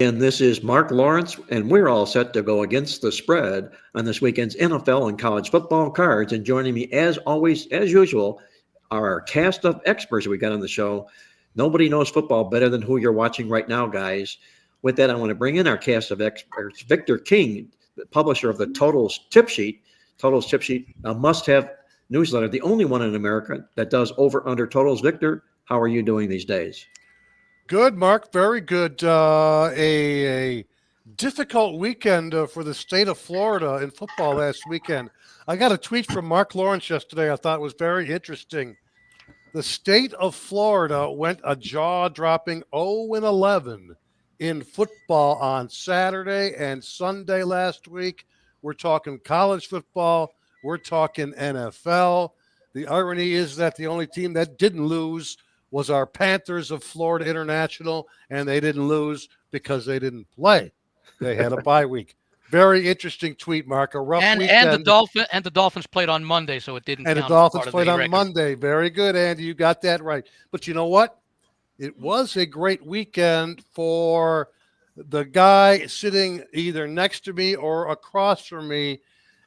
And this is Mark Lawrence, and we're all set to go against the spread on this weekend's NFL and college football cards. And joining me, as always, as usual, are our cast of experts we got on the show. Nobody knows football better than who you're watching right now, guys. With that, I want to bring in our cast of experts. Victor King, the publisher of the Totals Tip Sheet. Totals Tip Sheet, a must-have newsletter, the only one in America that does over-under totals. Victor, how are you doing these days? Good, Mark. Very good. A difficult weekend for the state of Florida in football last weekend. I got a tweet from Mark Lawrence yesterday I thought was very interesting. The state of Florida went a jaw-dropping 0-11 in football on Saturday and Sunday last week. We're talking college football. We're talking NFL. The irony is that the only team that didn't lose was our Panthers of Florida International, and they didn't lose because they didn't play. They had a bye week. Very interesting tweet, Mark. A rough weekend. And the Dolphins played on Monday, so it didn't count. And the Dolphins played on Monday. Very good, Andy. You got that right. But you know what? It was a great weekend for the guy sitting either next to me or across from me,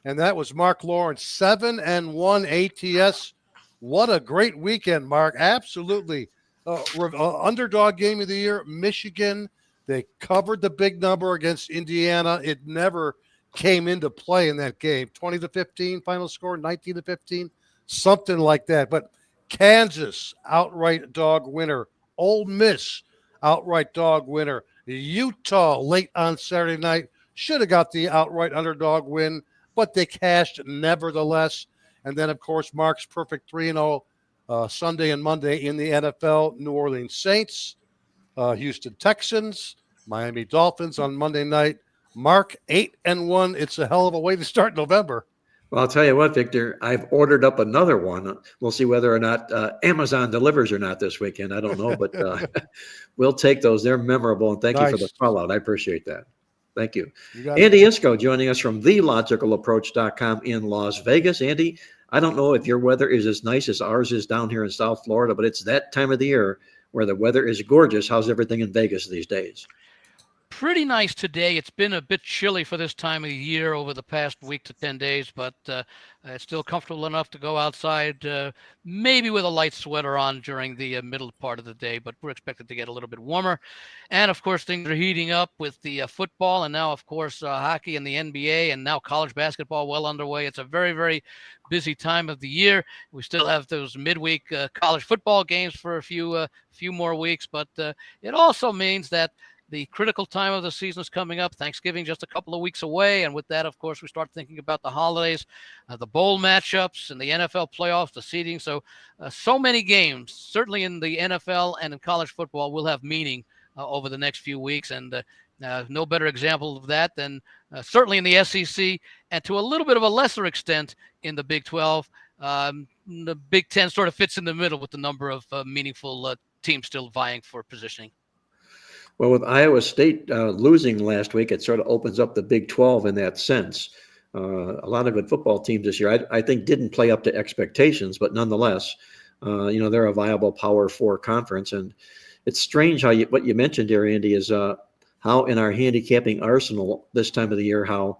and that was Mark Lawrence. 7-1 ATS. What a great weekend, Mark. Absolutely. Underdog game of the year, Michigan. They covered the big number against Indiana. It never came into play in that game. 20-15 final score, 19-15, something like that. But Kansas, outright dog winner. Ole Miss, outright dog winner. Utah, late on Saturday night, should have got the outright underdog win, but they cashed nevertheless. And then, of course, Mark's perfect 3-0 Sunday and Monday in the NFL. New Orleans Saints, Houston Texans, Miami Dolphins on Monday night. Mark, 8-1. It's a hell of a way to start November. Well, I'll tell you what, Victor, I've ordered up another one. We'll see whether or not Amazon delivers or not this weekend. I don't know, but we'll take those. They're memorable, and thank you for the call out. I appreciate that. Thank you. Andy Iskoe joining us from TheLogicalApproach.com in Las Vegas. Andy, I don't know if your weather is as nice as ours is down here in South Florida, but it's that time of the year where the weather is gorgeous. How's everything in Vegas these days? Pretty nice today. It's been a bit chilly for this time of the year over the past week to 10 days, but it's still comfortable enough to go outside, maybe with a light sweater on during the middle part of the day, but we're expected to get a little bit warmer. And, of course, things are heating up with the football and now, of course, hockey and the NBA and now college basketball well underway. It's a very, very busy time of the year. We still have those midweek college football games for a few more weeks, but it also means that the critical time of the season is coming up. Thanksgiving just a couple of weeks away. And with that, of course, we start thinking about the holidays, the bowl matchups and the NFL playoffs, the seeding. So many games, certainly in the NFL and in college football, will have meaning over the next few weeks. And no better example of that than certainly in the SEC and to a little bit of a lesser extent in the Big 12. The Big 10 sort of fits in the middle with the number of meaningful teams still vying for positioning. Well, with Iowa State losing last week, it sort of opens up the Big 12 in that sense. A lot of good football teams this year, I think, didn't play up to expectations, but nonetheless, they're a viable Power 4 conference. And it's strange how what you mentioned here, Andy, is how in our handicapping arsenal this time of the year, how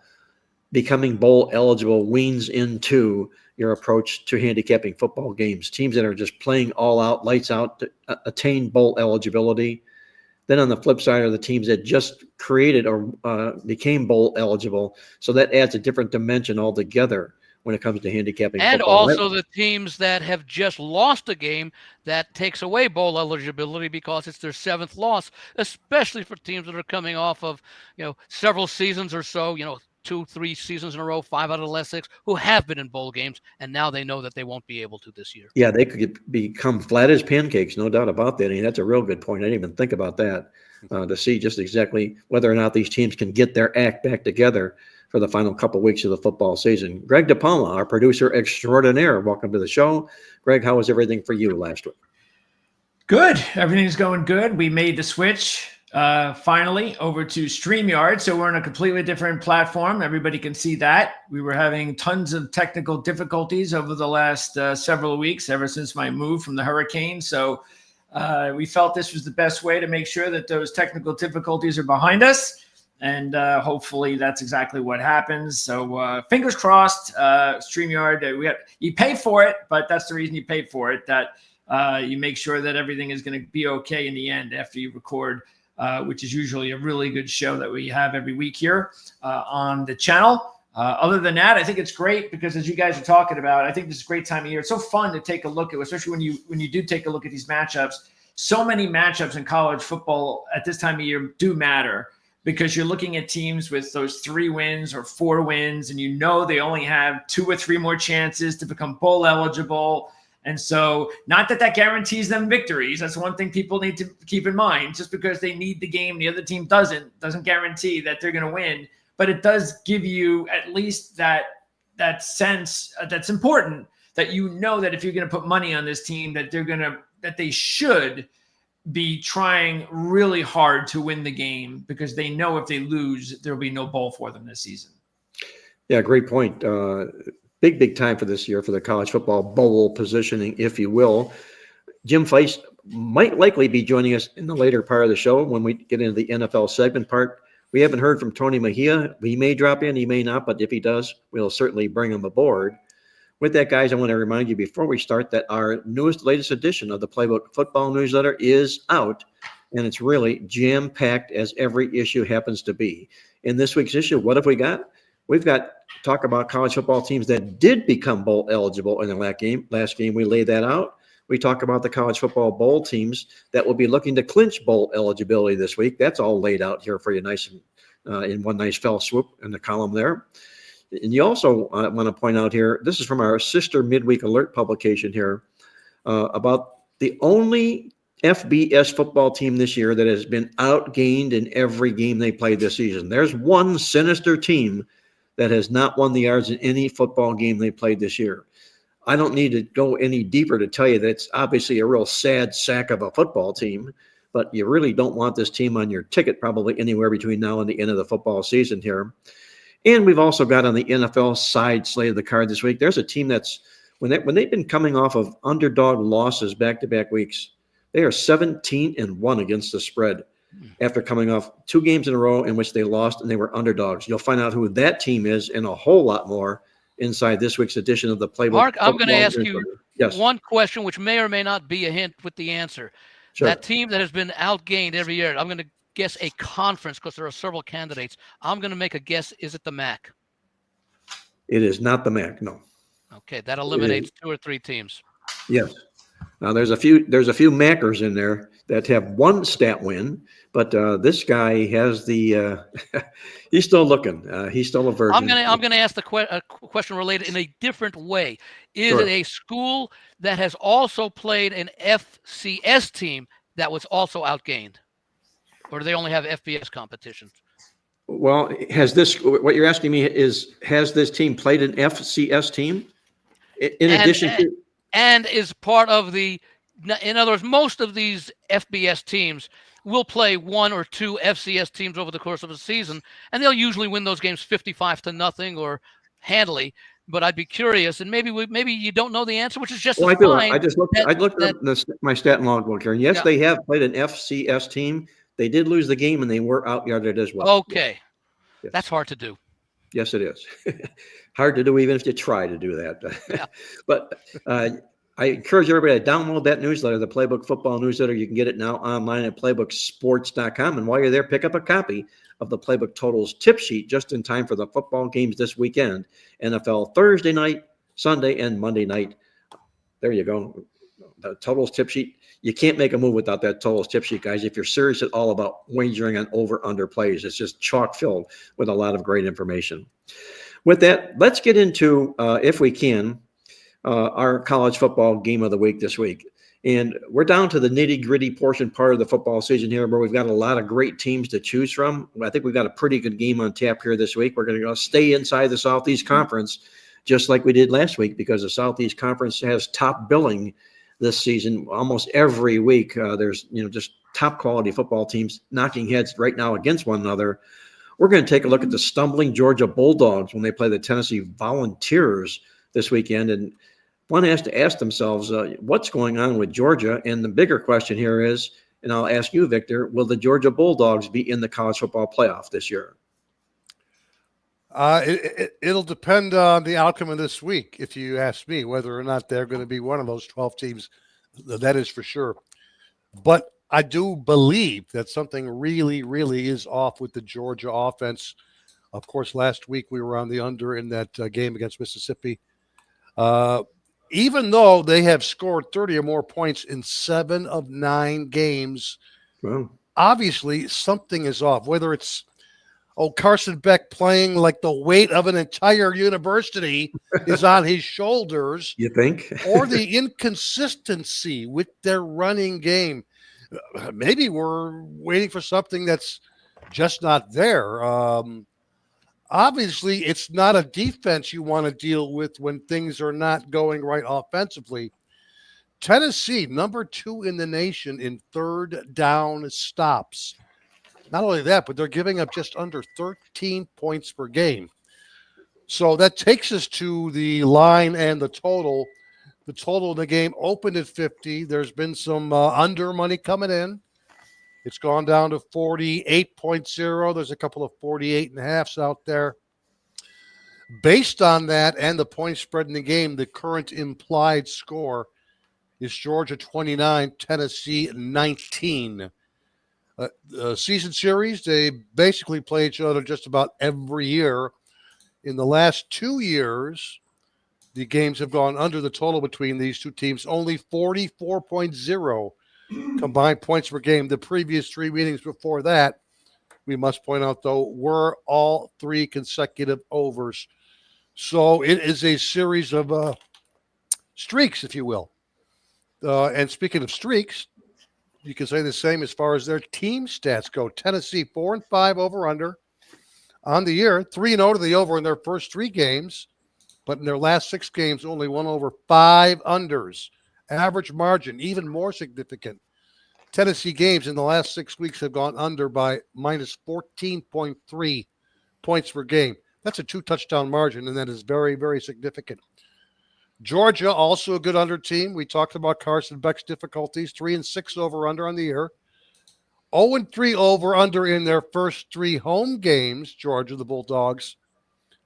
becoming bowl eligible weans into your approach to handicapping football games. Teams that are just playing all out, lights out to attain bowl eligibility. Then on the flip side are the teams that just created or became bowl eligible. So that adds a different dimension altogether when it comes to handicapping and football. Also the teams that have just lost a game that takes away bowl eligibility because it's their 7th loss, especially for teams that are coming off of, several seasons or so, 2-3 seasons in a row, 5 out of the last 6, who have been in bowl games, and now they know that they won't be able to this year. Yeah, they could become flat as pancakes, no doubt about that. And that's a real good point. I didn't even think about that, to see just exactly whether or not these teams can get their act back together for the final couple of weeks of the football season. Greg DePalma, our producer extraordinaire, welcome to the show. Greg, how was everything for you last week? Good. Everything's going good. We made the switch finally over to StreamYard. So we're on a completely different platform. Everybody can see that. We were having tons of technical difficulties over the last several weeks, ever since my move from the hurricane. So We felt this was the best way to make sure that those technical difficulties are behind us. And hopefully that's exactly what happens. So fingers crossed, StreamYard, you pay for it, but that's the reason you pay for it, that you make sure that everything is going to be okay in the end after you record, which is usually a really good show that we have every week here on the channel. Other than that, I think it's great because, as you guys are talking about, I think this is a great time of year. It's so fun to take a look at, especially when you do take a look at these matchups. So many matchups in college football at this time of year do matter because you're looking at teams with those 3 wins or 4 wins, and you know they only have 2 or 3 more chances to become bowl eligible. And so, not that guarantees them victories. That's one thing people need to keep in mind. Just because they need the game, the other team doesn't guarantee that they're going to win. But it does give you at least that sense that's important, that you know that if you're going to put money on this team, that they should be trying really hard to win the game, because they know if they lose, there'll be no bowl for them this season. Yeah, great point. Big time for this year for the college football bowl positioning, if you will. Jim Feist might likely be joining us in the later part of the show when we get into the NFL segment part. We haven't heard from Tony Mejia. He may drop in, he may not, but if he does, we'll certainly bring him aboard. With that, guys, I want to remind you before we start that our latest edition of the Playbook Football Newsletter is out, and it's really jam-packed as every issue happens to be. In this week's issue, what have we got? We've got talk about college football teams that did become bowl eligible in the last game. We laid that out. We talk about the college football bowl teams that will be looking to clinch bowl eligibility this week. That's all laid out here for you nice in one nice fell swoop in the column there. And you also want to point out here, this is from our sister Midweek Alert publication here, about the only FBS football team this year that has been outgained in every game they played this season. There's one sinister team that has not won the yards in any football game they played this year. I don't need to go any deeper to tell you that it's obviously a real sad sack of a football team, but you really don't want this team on your ticket probably anywhere between now and the end of the football season here. And we've also got on the NFL side slate of the card this week, there's a team that's, when they've been coming off of underdog losses back-to-back weeks, they are 17-1 against the spread after coming off 2 games in a row in which they lost and they were underdogs. You'll find out who that team is and a whole lot more inside this week's edition of the Playbook. Mark, I'm going to ask you yes. one question, which may or may not be a hint with the answer. Sure. That team that has been outgained every year, I'm going to guess a conference because there are several candidates. I'm going to make a guess. Is it the MAC? It is not the MAC, no. Okay, that eliminates 2 or 3 teams. Yes. Now there's a few Mackers in there that have 1 stat win, but this guy has the he's still looking. He's still a virgin. I'm gonna ask the question related in a different way. Is Sure. it a school that has also played an FCS team that was also outgained, or do they only have FBS competitions? Well, what you're asking me is, has this team played an FCS team in addition to? And is part of the, in other words, most of these FBS teams will play 1 or 2 FCS teams over the course of a season, and they'll usually win those games 55-0 or handily. But I'd be curious, and maybe you don't know the answer, which is just Well, fine. I looked up my stat and log book here, and yes, they have played an FCS team. They did lose the game, and they were out-yarded as well. Okay, yes. That's hard to do. Yes, it is. Hard to do even if you try to do that. Yeah. But I encourage everybody to download that newsletter, the Playbook Football Newsletter. You can get it now online at playbooksports.com. And while you're there, pick up a copy of the Playbook Totals tip sheet just in time for the football games this weekend. NFL Thursday night, Sunday, and Monday night. There you go. The Totals tip sheet. You can't make a move without that Totals tip sheet, guys. If you're serious at all about wagering on over-under plays, it's just chock-filled with a lot of great information. With that, let's get into, if we can, our college football game of the week this week. And we're down to the nitty-gritty portion part of the football season here, where we've got a lot of great teams to choose from. I think we've got a pretty good game on tap here this week. We're going to stay inside the Southeast Conference, just like we did last week, because the Southeast Conference has top billing this season. Almost every week, there's just top quality football teams knocking heads right now against one another. We're going to take a look at the stumbling Georgia Bulldogs when they play the Tennessee Volunteers this weekend. And one has to ask themselves, what's going on with Georgia? And the bigger question here is, and I'll ask you, Victor, will the Georgia Bulldogs be in the college football playoff this year? It'll depend on the outcome of this week, if you ask me, whether or not they're going to be one of those 12 teams. That is for sure. But I do believe that something really, really is off with the Georgia offense. Of course, last week we were on the under in that game against Mississippi. Even though they have scored 30 or more points in 7 of 9 games, Well, obviously something is off. Whether it's Carson Beck playing like the weight of an entire university is on his shoulders, you think? or the inconsistency with their running game. Maybe we're waiting for something that's just not there. Obviously, it's not a defense you want to deal with when things are not going right offensively. Tennessee, number 2 in the nation in third down stops. Not only that, but they're giving up just under 13 points per game. So that takes us to the line and the total. The total in the game opened at 50. There's been some under money coming in. It's gone down to 48.0. There's a couple of 48.5s out there. Based on that and the point spread in the game, the current implied score is Georgia 29, Tennessee 19. Season series, they basically play each other just about every year. In the last 2 years, the games have gone under the total between these two teams, only 44.0 combined points per game. The previous 3 meetings before that, we must point out, though, were all 3 consecutive overs. So it is a series of streaks, if you will. And speaking of streaks, you can say the same as far as their team stats go. Tennessee 4-5 over under on the year, 3-0 to the over in their first 3 games, but in their last 6 games, only won over 5 unders. Average margin, even more significant. Tennessee games in the last 6 weeks have gone under by minus 14.3 points per game. That's a 2-touchdown margin, and that is very, very significant. Georgia, also a good under team. We talked about Carson Beck's difficulties. 3-6 over under on the year. 0-3 over under in their first 3 home games, Georgia, the Bulldogs.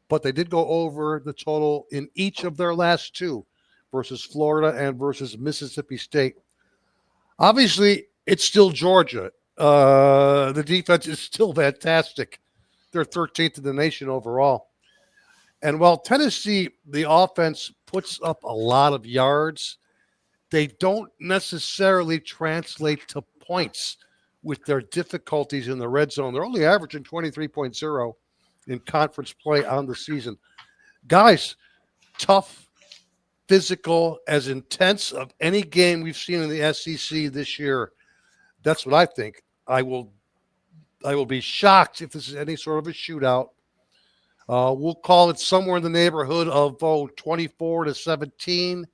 But they did go over the total in each of their last 2 versus Florida and versus Mississippi State. Obviously, it's still Georgia. The defense is still fantastic. They're 13th in the nation overall. And while Tennessee, the offense puts up a lot of yards, they don't necessarily translate to points with their difficulties in the red zone. They're only averaging 23.0 in conference play on the season. Guys, tough, physical, as intense of any game we've seen in the SEC this year. That's what I think. I will be shocked if this is any sort of a shootout. We'll call it somewhere in the neighborhood of 24-17,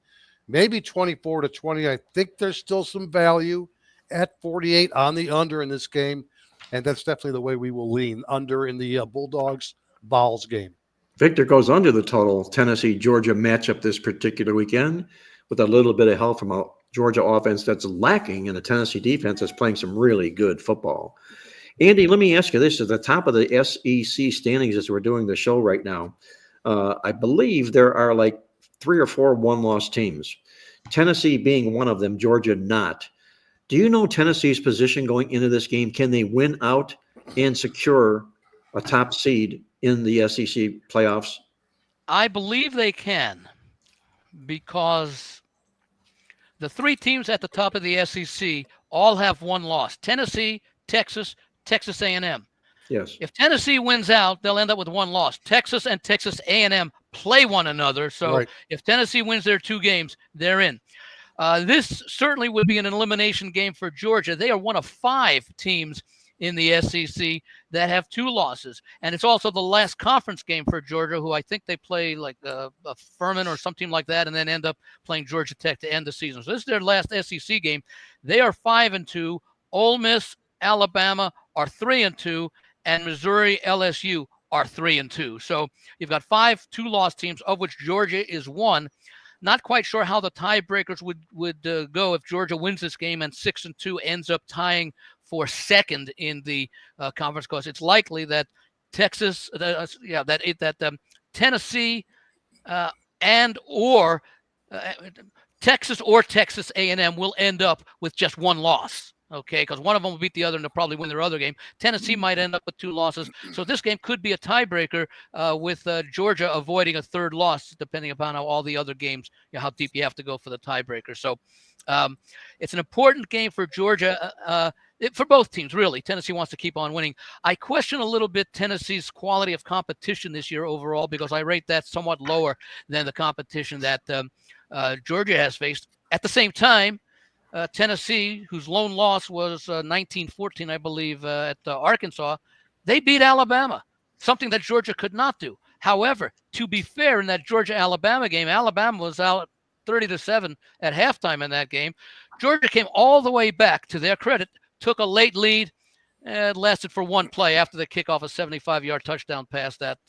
maybe 24-20. I think there's still some value at 48 on the under in this game, and that's definitely the way we will lean under in the Bulldogs-Vols game. Victor goes under the total Tennessee-Georgia matchup this particular weekend with a little bit of help from a Georgia offense that's lacking and a Tennessee defense that's playing some really good football. Andy, let me ask you this. At the top of the SEC standings as we're doing the show right now, I believe there are like 3 or 4 one-loss teams, Tennessee being one of them, Georgia not. Do you know Tennessee's position going into this game? Can they win out and secure a top seed in the SEC playoffs? I believe they can, because the 3 teams at the top of the SEC all have 1 loss. Tennessee, Texas, Texas A&M. Yes. If Tennessee wins out, they'll end up with 1 loss. Texas and Texas A&M play one another. So Right. If Tennessee wins their 2 games, they're in. This certainly would be an elimination game for Georgia. They are one of 5 teams in the SEC that have 2 losses. And it's also the last conference game for Georgia, who I think they play like a Furman or some team like that, and then end up playing Georgia Tech to end the season. So this is their last SEC game. They are 5-2. Ole Miss, Alabama are 3-2, and Missouri, LSU are 3-2. So you've got 5 2-loss teams, of which Georgia is one. Not quite sure how the tiebreakers would go if Georgia wins this game and 6-2 ends up tying for second in the conference. Because it's likely that Texas, Tennessee and or Texas or Texas A&M will end up with just one loss. Okay, because one of them will beat the other and they'll probably win their other game. Tennessee might end up with 2 losses. So this game could be a tiebreaker with Georgia avoiding a third loss, depending upon how all the other games, how deep you have to go for the tiebreaker. So it's an important game for Georgia, for both teams, really. Tennessee wants to keep on winning. I question a little bit Tennessee's quality of competition this year overall, because I rate that somewhat lower than the competition that Georgia has faced. At the same time, Tennessee, whose lone loss was 19-14, I believe, at Arkansas, they beat Alabama, something that Georgia could not do. However, to be fair, in that Georgia-Alabama game, Alabama was out 30-7 at halftime in that game. Georgia came all the way back, to their credit, took a late lead, and lasted for one play after the kickoff, a 75-yard touchdown pass that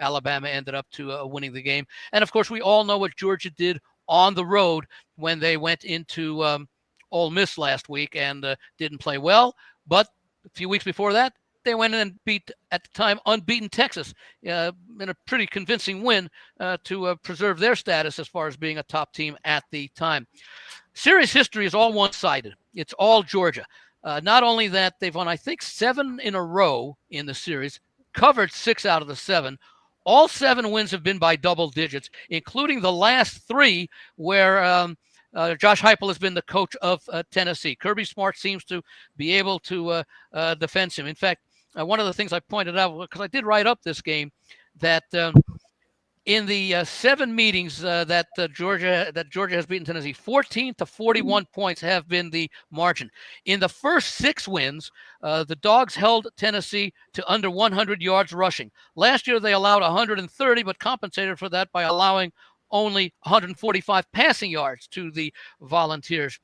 Alabama ended up to winning the game. And, of course, we all know what Georgia did on the road when they went into Ole Miss last week and didn't play well. But a few weeks before that, they went in and beat, at the time, unbeaten Texas in a pretty convincing win to preserve their status as far as being a top team at the time. Series history is all one-sided. It's all Georgia. Not only that, they've won, I think, 7 in a row in the series, covered 6 out of the 7. All 7 wins have been by double digits, including the last 3 where Josh Heupel has been the coach of Tennessee. Kirby Smart seems to be able to defend him. In fact, one of the things I pointed out, because I did write up this game, that in the 7 meetings that Georgia has beaten Tennessee, 14 to 41 points have been the margin. In the first 6 wins, the Dogs held Tennessee to under 100 yards rushing. Last year, they allowed 130, but compensated for that by allowing only 145 passing yards to the Volunteers.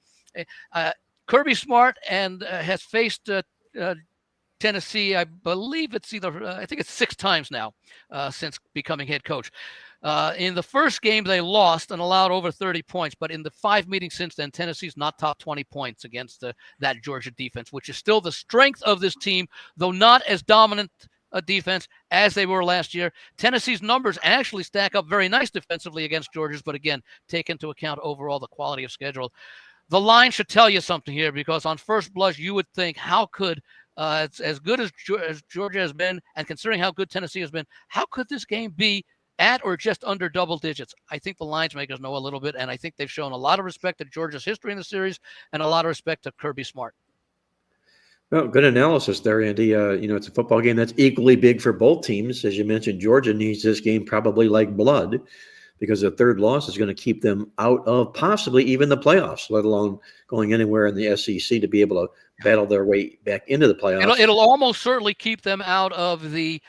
Kirby Smart has faced Tennessee, I believe it's I think it's 6 times now since becoming head coach. In the first game, they lost and allowed over 30 points, but in the 5 meetings since then, Tennessee's not topped 20 points against that Georgia defense, which is still the strength of this team, though not as dominant a defense as they were last year. Tennessee's numbers actually stack up very nice defensively against Georgia's, but again, take into account overall the quality of schedule. The line should tell you something here, because on first blush, you would think, how could, as good as Georgia has been, and considering how good Tennessee has been, how could this game be at or just under double digits? I think the lines makers know a little bit, and I think they've shown a lot of respect to Georgia's history in the series and a lot of respect to Kirby Smart. Well, good analysis there, Andy. It's a football game that's equally big for both teams. As you mentioned, Georgia needs this game probably like blood, because a third loss is going to keep them out of possibly even the playoffs, let alone going anywhere in the SEC to be able to battle their way back into the playoffs. It'll almost certainly keep them out of the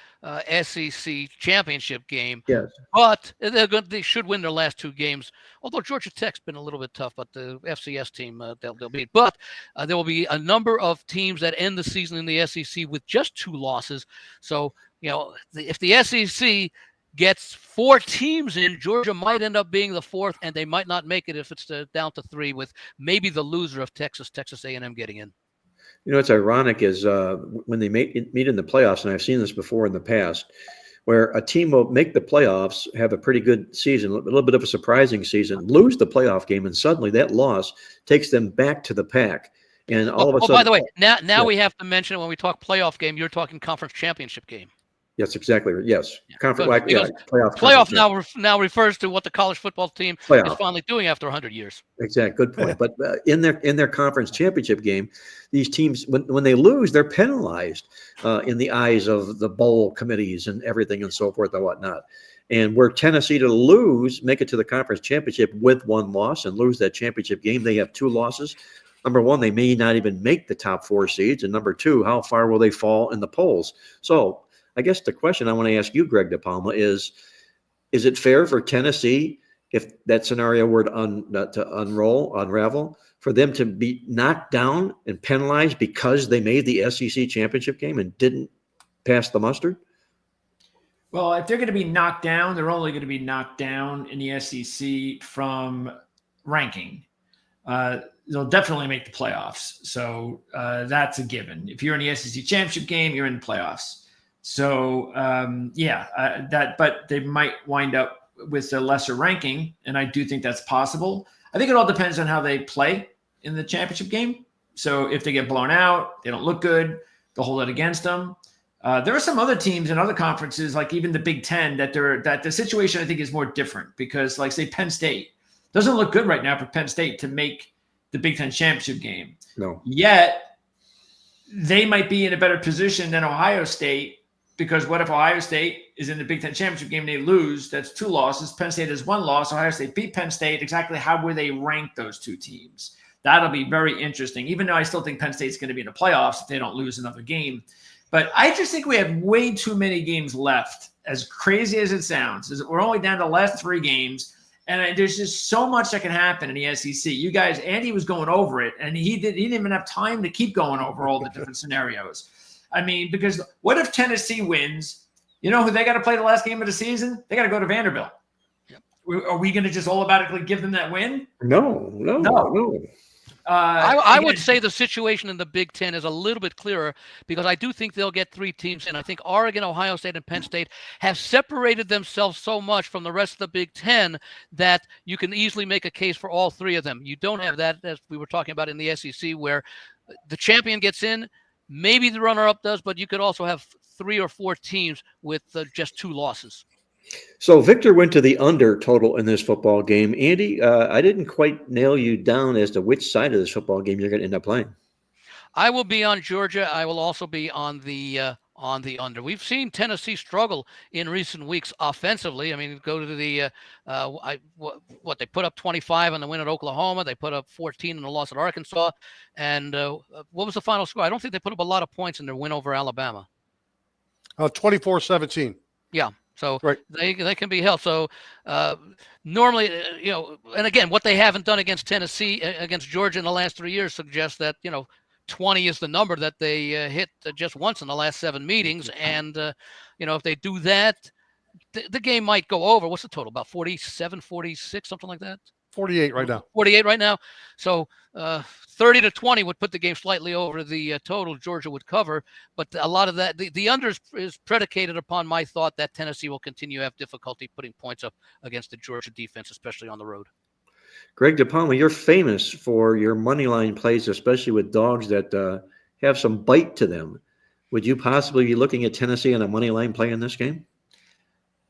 SEC championship game. Yes. But they should win their last 2 games. Although Georgia Tech's been a little bit tough, but the FCS team they'll beat. But there will be a number of teams that end the season in the SEC with just 2 losses. So if the SEC gets 4 teams in, Georgia might end up being the 4th, and they might not make it if it's down to 3, with maybe the loser of Texas A&M getting in. What's ironic is when they meet in the playoffs, and I've seen this before in the past, where a team will make the playoffs, have a pretty good season, a little bit of a surprising season, lose the playoff game, and suddenly that loss takes them back to the pack. And all of a sudden, by the way, now we have to mention it when we talk playoff game, you're talking conference championship game. Yes, exactly. Yes. Playoff now refers to what the college football team is finally doing after 100 years. Exactly. Good point. But in their conference championship game, these teams, when they lose, they're penalized in the eyes of the bowl committees and everything and so forth and whatnot. And were Tennessee to lose, make it to the conference championship with 1 loss and lose that championship game, they have 2 losses. Number 1, they may not even make the top 4 seeds. And number 2, how far will they fall in the polls? So I guess the question I want to ask you, Greg DePalma, is it fair for Tennessee, if that scenario were to unravel, for them to be knocked down and penalized because they made the SEC championship game and didn't pass the muster? Well, if they're going to be knocked down, they're only going to be knocked down in the SEC from ranking. They'll definitely make the playoffs. So that's a given. If you're in the SEC championship game, you're in the playoffs. So but they might wind up with a lesser ranking, and I do think that's possible. I think it all depends on how they play in the championship game. So if they get blown out, they don't look good, they'll hold it against them. There are some other teams in other conferences, like even the Big Ten, that the situation I think is more different because, like, say, Penn State doesn't look good right now for Penn State to make the Big Ten championship game. No. Yet they might be in a better position than Ohio State, because what if Ohio State is in the Big Ten championship game and they lose? That's 2 losses. Penn State has 1 loss. Ohio State beat Penn State. Exactly how will they rank those 2 teams? That'll be very interesting, even though I still think Penn State's going to be in the playoffs if they don't lose another game. But I just think we have way too many games left, as crazy as it sounds. We're only down to the last 3 games, and there's just so much that can happen in the SEC. You guys, Andy was going over it, and he didn't even have time to keep going over all the different scenarios. I mean, because what if Tennessee wins? You know who they got to play the last game of the season? They got to go to Vanderbilt. Yep. Are we going to just automatically give them that win? No. I would say the situation in the Big Ten is a little bit clearer because I do think they'll get 3 teams in. I think Oregon, Ohio State, and Penn State have separated themselves so much from the rest of the Big Ten that you can easily make a case for all 3 of them. You don't have that, as we were talking about in the SEC, where the champion gets in. Maybe the runner-up does, but you could also have 3 or 4 teams with just 2 losses. So Victor went to the under total in this football game. Andy, I didn't quite nail you down as to which side of this football game you're going to end up playing. I will be on Georgia. I will also be on the under. We've seen Tennessee struggle in recent weeks offensively. I mean, go to the they put up 25 on the win at Oklahoma. They put up 14 in the loss at Arkansas. And what was the final score? I don't think they put up a lot of points in their win over Alabama. 24-17. Yeah. So right. they can be held. So normally, and again, what they haven't done against Tennessee, against Georgia in the last 3 years suggests that, 20 is the number that they hit just once in the last 7 meetings. And, if they do that, the game might go over. What's the total? About 47, 46, something like that? 48 right now. 48 right now. So 30-20 would put the game slightly over the total Georgia would cover. But a lot of that, the under is predicated upon my thought that Tennessee will continue to have difficulty putting points up against the Georgia defense, especially on the road. Greg DePalma, you're famous for your money line plays, especially with dogs that have some bite to them. Would you possibly be looking at Tennessee on a money line play in this game?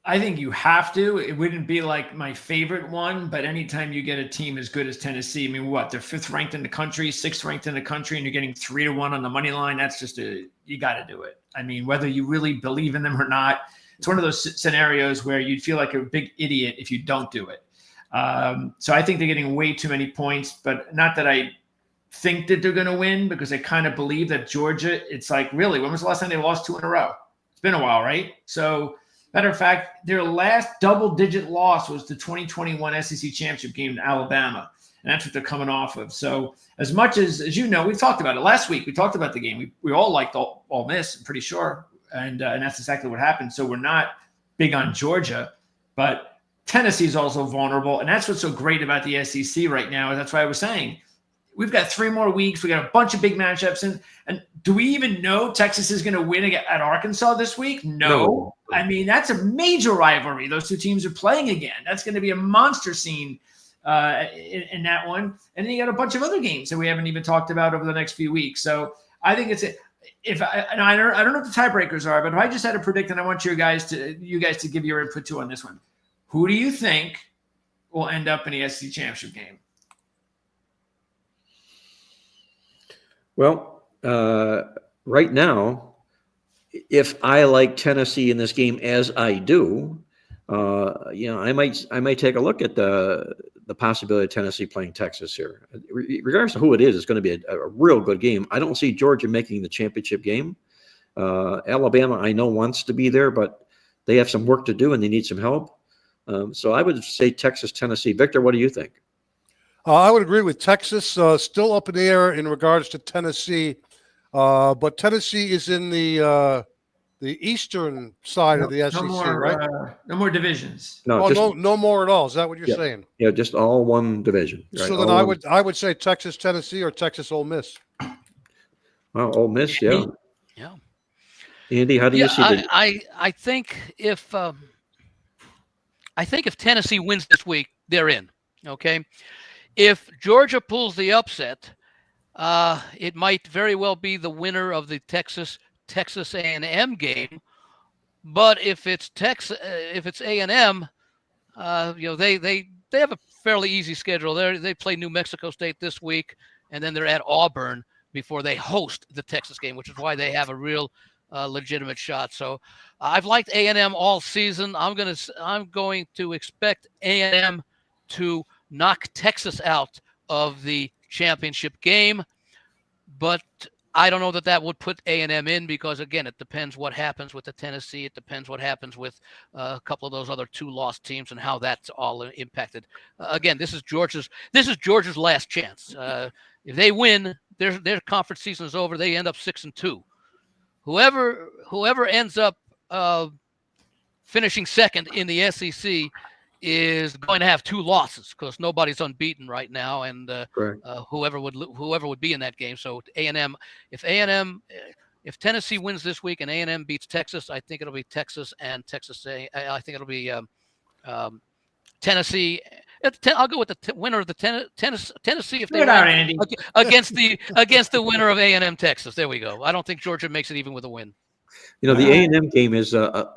I think you have to. It wouldn't be like my favorite one, but anytime you get a team as good as Tennessee, I mean, what? They're 5th ranked in the country, 6th ranked in the country, and you're getting 3-1 on the money line. That's just you got to do it. I mean, whether you really believe in them or not, it's one of those scenarios where you'd feel like a big idiot if you don't do it. So I think they're getting way too many points, but not that I think that they're going to win, because I kind of believe that Georgia, it's like, really, when was the last time they lost 2 in a row? It's been a while, right? So matter of fact, their last double-digit loss was the 2021 SEC championship game in Alabama, and that's what they're coming off of. So as much as you know, we've talked about it last week. We talked about the game. We all liked Ole Miss, I'm pretty sure, and that's exactly what happened. So we're not big on Georgia, but Tennessee is also vulnerable, and that's what's so great about the SEC right now. That's why I was saying we've got 3 more weeks. We got a bunch of big matchups, and do we even know Texas is going to win at Arkansas this week? No. I mean, that's a major rivalry. Those 2 teams are playing again. That's going to be a monster scene in that one. And then you got a bunch of other games that we haven't even talked about over the next few weeks. So I think I don't know what the tiebreakers are, but if I just had to predict, and I want you guys to give your input too on this one. Who do you think will end up in the SEC championship game? Well, right now, if I like Tennessee in this game as I do, I might take a look at the possibility of Tennessee playing Texas here. Regardless of who it is, it's going to be a real good game. I don't see Georgia making the championship game. Alabama, I know, wants to be there, but they have some work to do and they need some help. So I would say Texas, Tennessee. Victor, what do you think? I would agree with Texas. Still up in the air in regards to Tennessee. But Tennessee is in the eastern side of the SEC, right? No more divisions. No, No more at all. Is that what you're saying? Yeah, just all one division. Right? So then I would say Texas, Tennessee, or Texas, Ole Miss. Well, Ole Miss, yeah. Yeah. Andy, how do you see that? I think if Tennessee wins this week, they're in. Okay. If Georgia pulls the upset, it might very well be the winner of the Texas A&M game. But if it's A&M, they have a fairly easy schedule. They play New Mexico State this week, and then they're at Auburn before they host the Texas game, which is why they have a real legitimate shot. So I've liked A&M all season. I'm going to expect A&M to knock Texas out of the championship game, but I don't know that would put A&M in because, again, it depends what happens with the Tennessee. It depends what happens with a couple of those other 2 lost teams and how that's all impacted. Again, this is Georgia's last chance. If they win, their conference season is over. They end up 6-2. Whoever ends up finishing second in the SEC is going to have 2 losses because nobody's unbeaten right now, and whoever would be in that game. So A&M, if Tennessee wins this week and A&M beats Texas, I think it'll be Texas and Texas. I think it'll be Tennessee. I'll go with the winner of the Tennessee if they win against the winner of A&M Texas. There we go. I don't think Georgia makes it even with a win. The A&M game is a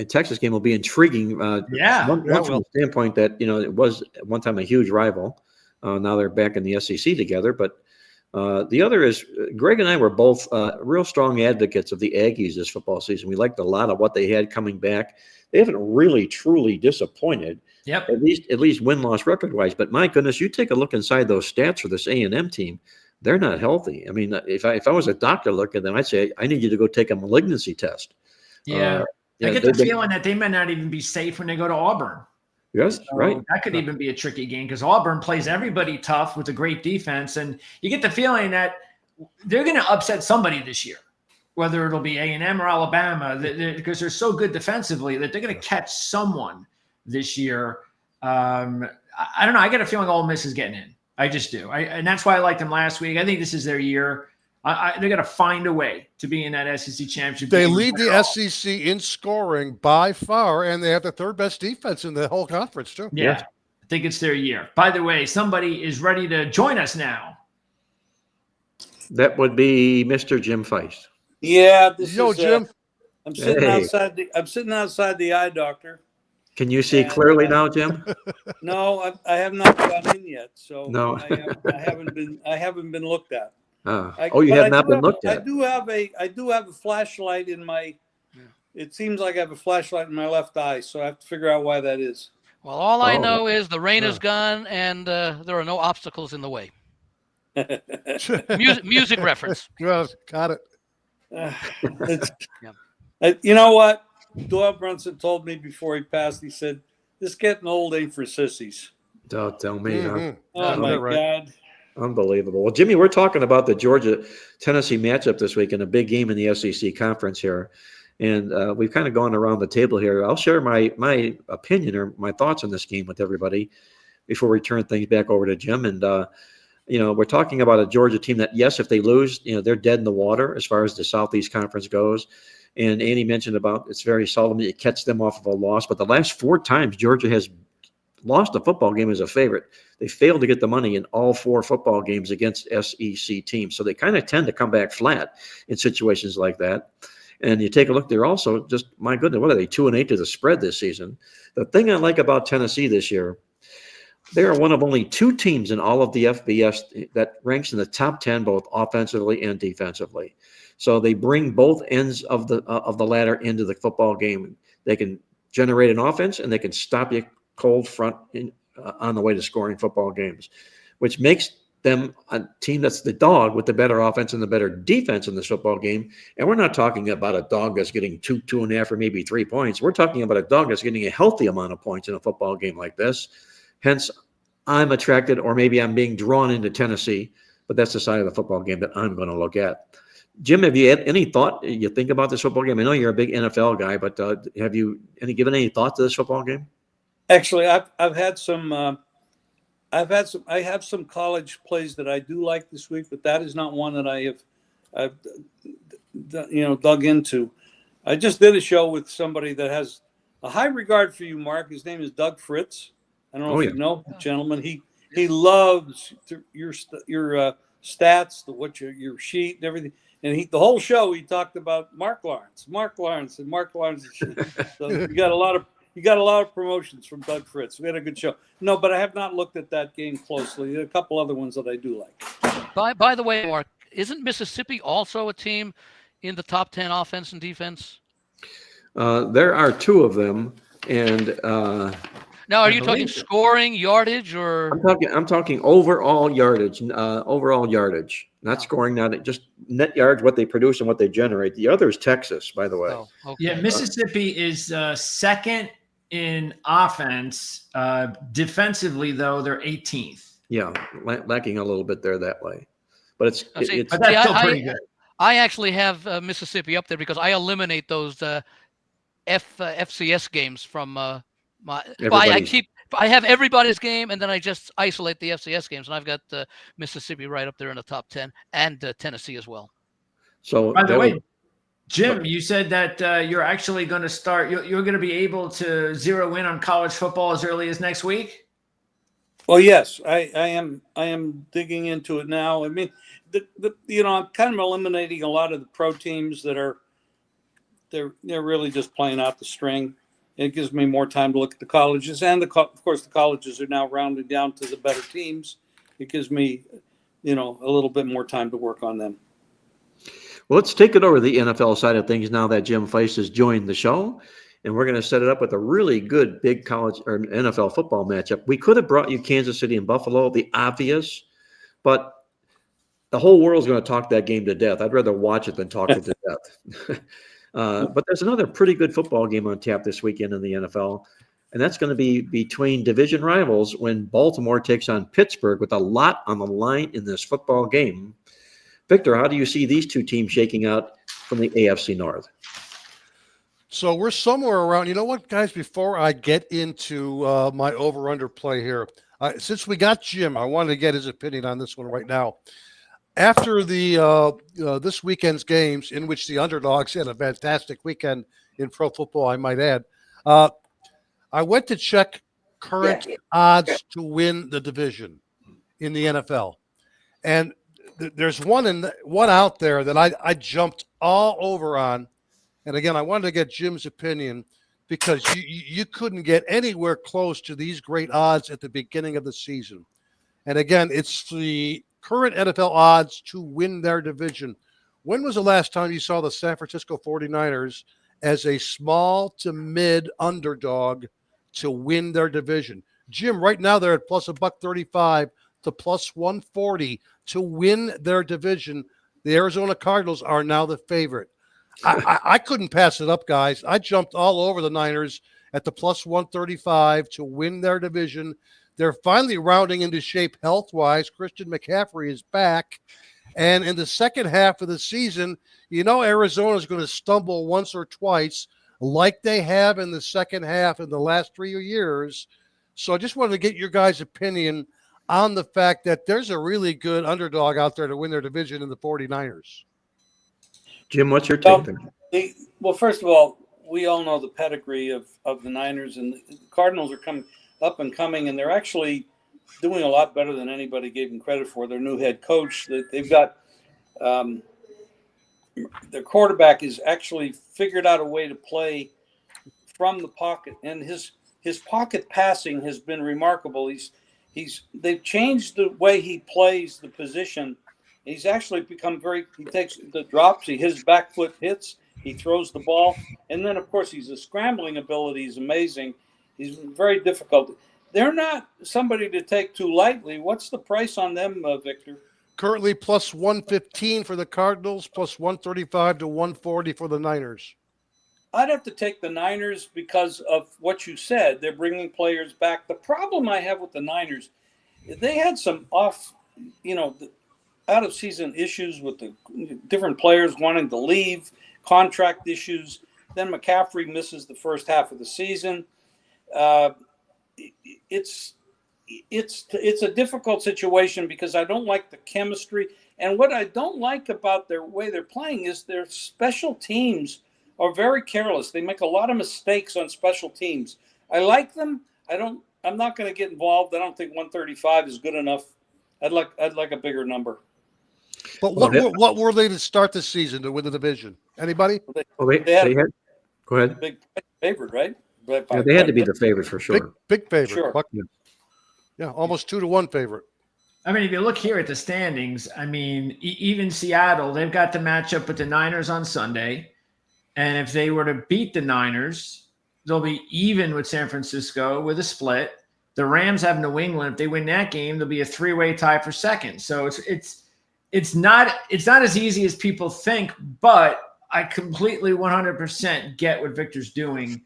Texas game will be intriguing. One from the standpoint that it was at one time a huge rival. Now they're back in the SEC together. But the other is Greg and I were both real strong advocates of the Aggies this football season. We liked a lot of what they had coming back. They haven't really truly disappointed. Yep. At least win-loss record-wise. But my goodness, you take a look inside those stats for this A&M team. They're not healthy. I mean, if I was a doctor looking at them, I'd say, I need you to go take a malignancy test. Yeah. I get the feeling that they may not even be safe when they go to Auburn. Yes, so right. That could even be a tricky game because Auburn plays everybody tough with a great defense. And you get the feeling that they're going to upset somebody this year, whether it'll be A&M or Alabama, because they're so good defensively that they're going to catch someone this year. I don't know. I get a feeling Ole Miss is getting in. I just do. And that's why I liked them last week. I think this is their year. They're going to find a way to be in that SEC championship. They lead the SEC in scoring by far, and they have the 3rd best defense in the whole conference, too. Yeah. I think it's their year. By the way, somebody is ready to join us now. That would be Mr. Jim Feist. Yeah. Jim. I'm sitting outside the eye doctor. Can you see clearly now, Jim? No, I have not gone in yet, so no. I haven't been looked at. You have not been looked at. I do have a flashlight in my. It seems like I have a flashlight in my left eye, so I have to figure out why that is. Well, all I know is the rain is gone and there are no obstacles in the way. Music reference. Yes, got it. You know what? Doyle Brunson told me before he passed, he said, this getting old ain't for sissies. Don't tell me. Mm-hmm. Oh, my God. Unbelievable. Well, Jimmy, we're talking about the Georgia-Tennessee matchup this week and a big game in the SEC conference here. And we've kind of gone around the table here. I'll share my opinion or my thoughts on this game with everybody before we turn things back over to Jim. And, we're talking about a Georgia team that, yes, if they lose, they're dead in the water as far as the Southeast Conference goes. And Andy mentioned about it's very seldom that you catch them off of a loss. But the last 4 times Georgia has lost a football game as a favorite, they failed to get the money in all 4 football games against SEC teams. So they kind of tend to come back flat in situations like that. And you take a look, they're also just, my goodness, what are they, 2-8 to the spread this season? The thing I like about Tennessee this year, they are one of only 2 teams in all of the FBS that ranks in the top 10, both offensively and defensively. So they bring both ends of the ladder into the football game. They can generate an offense and they can stop you cold front on the way to scoring football games, which makes them a team that's the dog with the better offense and the better defense in this football game. And we're not talking about a dog that's getting 2.5 or maybe 3 points. We're talking about a dog that's getting a healthy amount of points in a football game like this. Hence, I'm attracted, or maybe I'm being drawn into Tennessee, but that's the side of the football game that I'm going to look at. Jim, have you had any thought? You think about this football game? I know you're a big NFL guy, but have you given any thought to this football game? Actually, I've had some. I have some college plays that I do like this week, but that is not one that I've dug into. I just did a show with somebody that has a high regard for you, Mark. His name is Doug Fritz. I don't know if you know the gentleman. He loves your stats, your sheet and everything. And the whole show he talked about Mark Lawrence. So you got a lot of promotions from Doug Fritz. We had a good show. No, but I have not looked at that game closely. There are a couple other ones that I do like. By the way, Mark, isn't Mississippi also a team in the top 10 offense and defense? There are two of them, and now are you talking scoring, yardage, or I'm talking overall yardage, not scoring, not just net yards, what they produce and what they generate. The other is Texas, by the way. Oh, okay. Yeah, Mississippi is second in offense. Defensively, though, they're 18th. Yeah, lacking a little bit there that way, but it's but that's still pretty good. I actually have Mississippi up there because I eliminate those FCS games from I have everybody's game, and then I just isolate the FCS games, and I've got Mississippi right up there in the top 10, and Tennessee as well. So, by the way, Jim, you said that you're actually going to start. You're going to be able to zero in on college football as early as next week. Well, yes, I am digging into it now. I mean, I'm kind of eliminating a lot of the pro teams that are they're really just playing out the string. It gives me more time to look at the colleges, and of course the colleges are now rounded down to the better teams. It gives me, a little bit more time to work on them. Well, let's take it over the NFL side of things now that Jim Feist has joined the show, and we're going to set it up with a really good big college or NFL football matchup. We could have brought you Kansas City and Buffalo, the obvious, but the whole world's going to talk that game to death. I'd rather watch it than talk it to death. But there's another pretty good football game on tap this weekend in the NFL, and that's going to be between division rivals when Baltimore takes on Pittsburgh with a lot on the line in this football game. Victor, how do you see these two teams shaking out from the AFC North? So we're somewhere around, you know what, guys, before I get into my over-under play here, since we got Jim, I wanted to get his opinion on this one right now. After the this weekend's games, in which the underdogs had a fantastic weekend in pro football, I might add, I went to check current odds to win the division in the NFL, and there's one out there that I jumped all over on, and again I wanted to get Jim's opinion because you couldn't get anywhere close to these great odds at the beginning of the season, and again it's the current NFL odds to win their division. When was the last time you saw the San Francisco 49ers as a small to mid underdog to win their division? Jim, right now they're at plus $135 to plus 140 to win their division. The Arizona Cardinals are now the favorite. I couldn't pass it up, guys. I jumped all over the Niners at the plus 135 to win their division. They're finally rounding into shape health-wise. Christian McCaffrey is back. And in the second half of the season, Arizona is going to stumble once or twice like they have in the second half in the last 3 years. So I just wanted to get your guys' opinion on the fact that there's a really good underdog out there to win their division in the 49ers. Jim, what's your take there? Well, first of all, we all know the pedigree of the Niners, and the Cardinals are coming up and coming, and they're actually doing a lot better than anybody gave them credit for. Their new head coach, they've got their quarterback has actually figured out a way to play from the pocket, and his pocket passing has been remarkable. They've changed the way he plays the position. He's actually become he takes the drops, his back foot hits, he throws the ball, and then of course his scrambling ability is amazing. He's very difficult. They're not somebody to take too lightly. What's the price on them, Victor? Currently plus 115 for the Cardinals, plus 135 to 140 for the Niners. I'd have to take the Niners because of what you said. They're bringing players back. The problem I have with the Niners, they had some off, out of season issues with the different players wanting to leave, contract issues. Then McCaffrey misses the first half of the season. It's a difficult situation because I don't like the chemistry. And what I don't like about their way they're playing is their special teams are very careless. They make a lot of mistakes on special teams. I like them. I'm not going to get involved. I don't think 135 is good enough. I'd like a bigger number. But what were they to start the season to win the division? Anybody? They had, go ahead. Big favorite, right? Yeah, they had to be the favorite for sure. Big favorite. Sure. Yeah, almost 2-1 favorite. I mean, if you look here at the standings, I mean, even Seattle, they've got the matchup with the Niners on Sunday. And if they were to beat the Niners, they'll be even with San Francisco with a split. The Rams have New England. If they win that game, there'll be a 3-way tie for second. So it's not as easy as people think, but I completely 100% get what Victor's doing,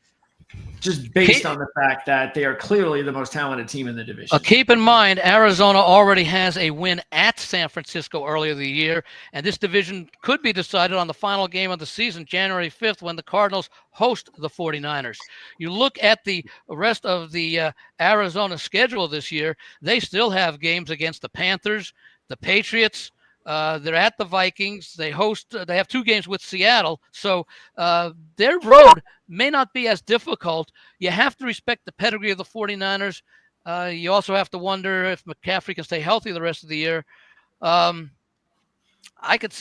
just based on the fact that they are clearly the most talented team in the division. Keep in mind, Arizona already has a win at San Francisco earlier the year, and this division could be decided on the final game of the season, January 5th, when the Cardinals host the 49ers. You look at the rest of the Arizona schedule this year, they still have games against the Panthers, the Patriots. They're at the Vikings. They have 2 games with Seattle. So their road may not be as difficult. You have to respect the pedigree of the 49ers. You also have to wonder if McCaffrey can stay healthy the rest of the year. I could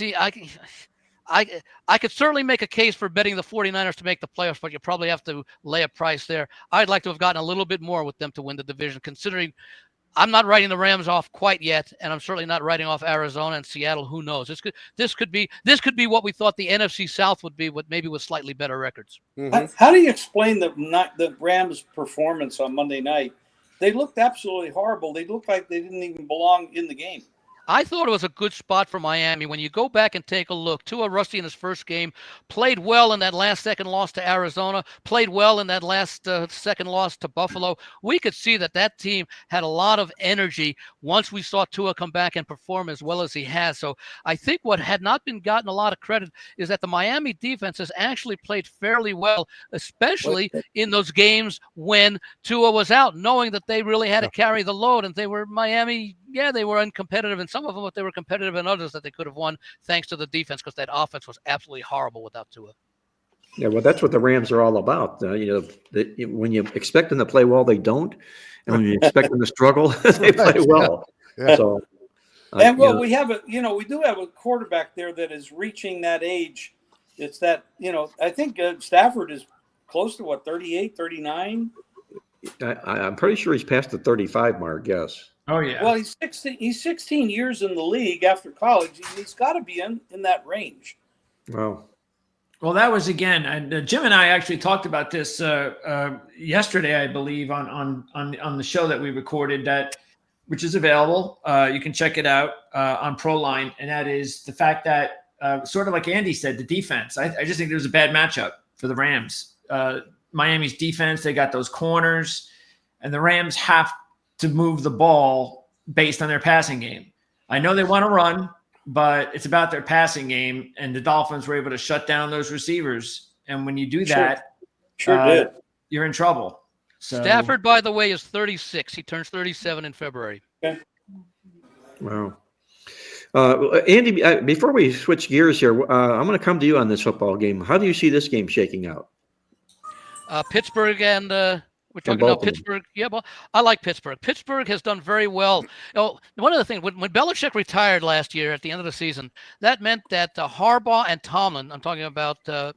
certainly make a case for betting the 49ers to make the playoffs, but you probably have to lay a price there. I'd like to have gotten a little bit more with them to win the division, considering I'm not writing the Rams off quite yet, and I'm certainly not writing off Arizona and Seattle. Who knows? This could be what we thought the NFC South would be, maybe with slightly better records. Mm-hmm. How do you explain the Rams' performance on Monday night? They looked absolutely horrible. They looked like they didn't even belong in the game. I thought it was a good spot for Miami. When you go back and take a look, Tua Rusty in his first game played well in that last second loss to Arizona, played well in that last second loss to Buffalo. We could see that team had a lot of energy once we saw Tua come back and perform as well as he has. So I think what had not been gotten a lot of credit is that the Miami defense has actually played fairly well, especially in those games when Tua was out, knowing that they really had to carry the load, and they were Miami. Yeah, they were uncompetitive in some of them, but they were competitive in others that they could have won thanks to the defense, because that offense was absolutely horrible without Tua. Yeah, well, that's what the Rams are all about. When you expect them to play well, they don't, and when you expect them to struggle, they play well. Yeah. So, we do have a quarterback there that is reaching that age. It's that I think Stafford is close to 38, 39. I'm pretty sure he's past the 35 mark. Yes. Oh yeah. Well, he's 16. He's 16 years in the league after college. He's got to be in that range. Wow. Well, that was and Jim and I actually talked about this yesterday, I believe, on the show that we recorded, which is available. You can check it out on ProLine, and that is the fact that sort of like Andy said, the defense. I just think there was a bad matchup for the Rams. Miami's defense, they got those corners, and the Rams have to move the ball based on their passing game. I know they want to run, but it's about their passing game, and the Dolphins were able to shut down those receivers. And when you do that, did. You're in trouble. So Stafford, by the way, is 36. He turns 37 in February. Okay. Wow. Andy, before we switch gears here, I'm going to come to you on this football game. How do you see this game shaking out? Pittsburgh and we're talking about Pittsburgh. Yeah, well, I like Pittsburgh. Pittsburgh has done very well. One of the things, when Belichick retired last year at the end of the season, that meant that Harbaugh and Tomlin, I'm talking about the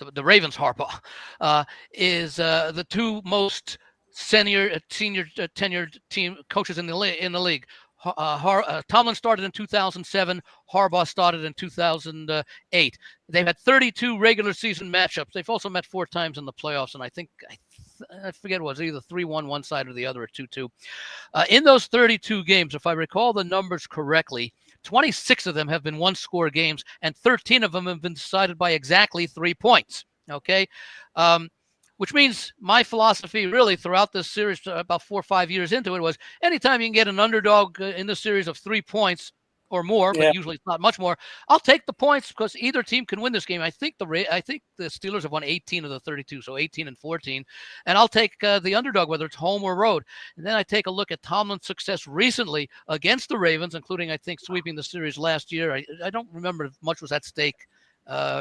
Ravens Harbaugh, is the two most senior tenured team coaches in the league. Tomlin started in 2007. Harbaugh started in 2008. They've had 32 regular season matchups. They've also met 4 times in the playoffs, and I forget it was either 3-1 one side or the other, or 2-2. In those 32 games, if I recall the numbers correctly, 26 of them have been one-score games, and 13 of them have been decided by exactly 3 points. Okay. which means my philosophy really throughout this series, about 4 or 5 years into it, was anytime you can get an underdog in the series of 3 points or more, Yeah. but usually it's not much more, I'll take the points because either team can win this game. I think the Steelers have won 18 of the 32, so 18-14, and I'll take the underdog, whether it's home or road. And then I take a look at Tomlin's success recently against the Ravens, including, I think, sweeping the series last year. I don't remember if much was at stake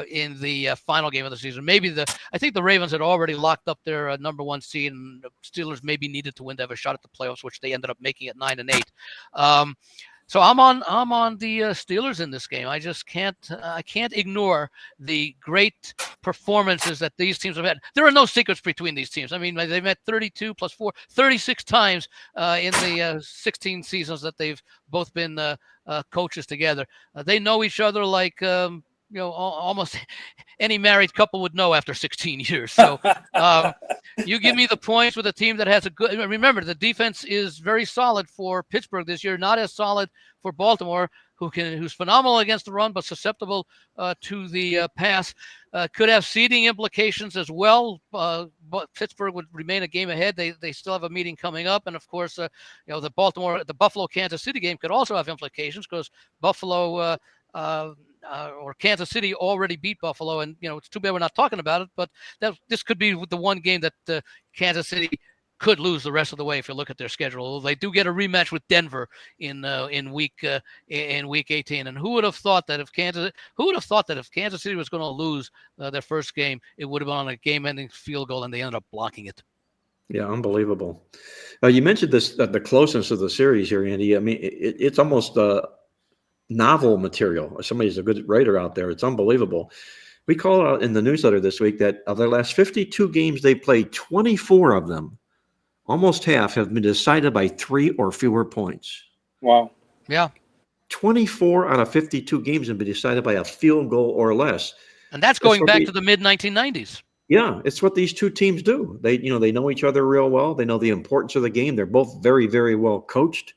in the final game of the season. I think the Ravens had already locked up their number 1 seed, and the Steelers maybe needed to win to have a shot at the playoffs, which they ended up making at 9-8. So I'm on the Steelers in this game. I just can't ignore the great performances that these teams have had. There are no secrets between these teams. I mean, they met 32 plus 4, 36 times in the 16 seasons that they've both been coaches together. They know each other like almost any married couple would know after 16 years. So you give me the points with a team that has a good. Remember, the defense is very solid for Pittsburgh this year, not as solid for Baltimore, who's phenomenal against the run but susceptible to the pass. Could have seeding implications as well. But Pittsburgh would remain a game ahead. They still have a meeting coming up, and of course, the Buffalo Kansas City game could also have implications because Buffalo. Or Kansas City already beat Buffalo, and it's too bad we're not talking about it. But this could be the one game that Kansas City could lose the rest of the way if you look at their schedule. They do get a rematch with Denver in week 18. And who would have thought that if Kansas City was going to lose their first game, it would have been on a game-ending field goal, and they ended up blocking it. Yeah, unbelievable. You mentioned this the closeness of the series here, Andy. I mean, it's almost novel material. Somebody's a good writer out there. It's unbelievable. We call out in the newsletter this week that of their last 52 games they played, 24 of them, almost half, have been decided by 3 or fewer points. Wow. Yeah. 24 out of 52 games have been decided by a field goal or less. And that's going back to the mid-1990s. Yeah, it's what these two teams do. They know each other real well. They know the importance of the game. They're both very, very well coached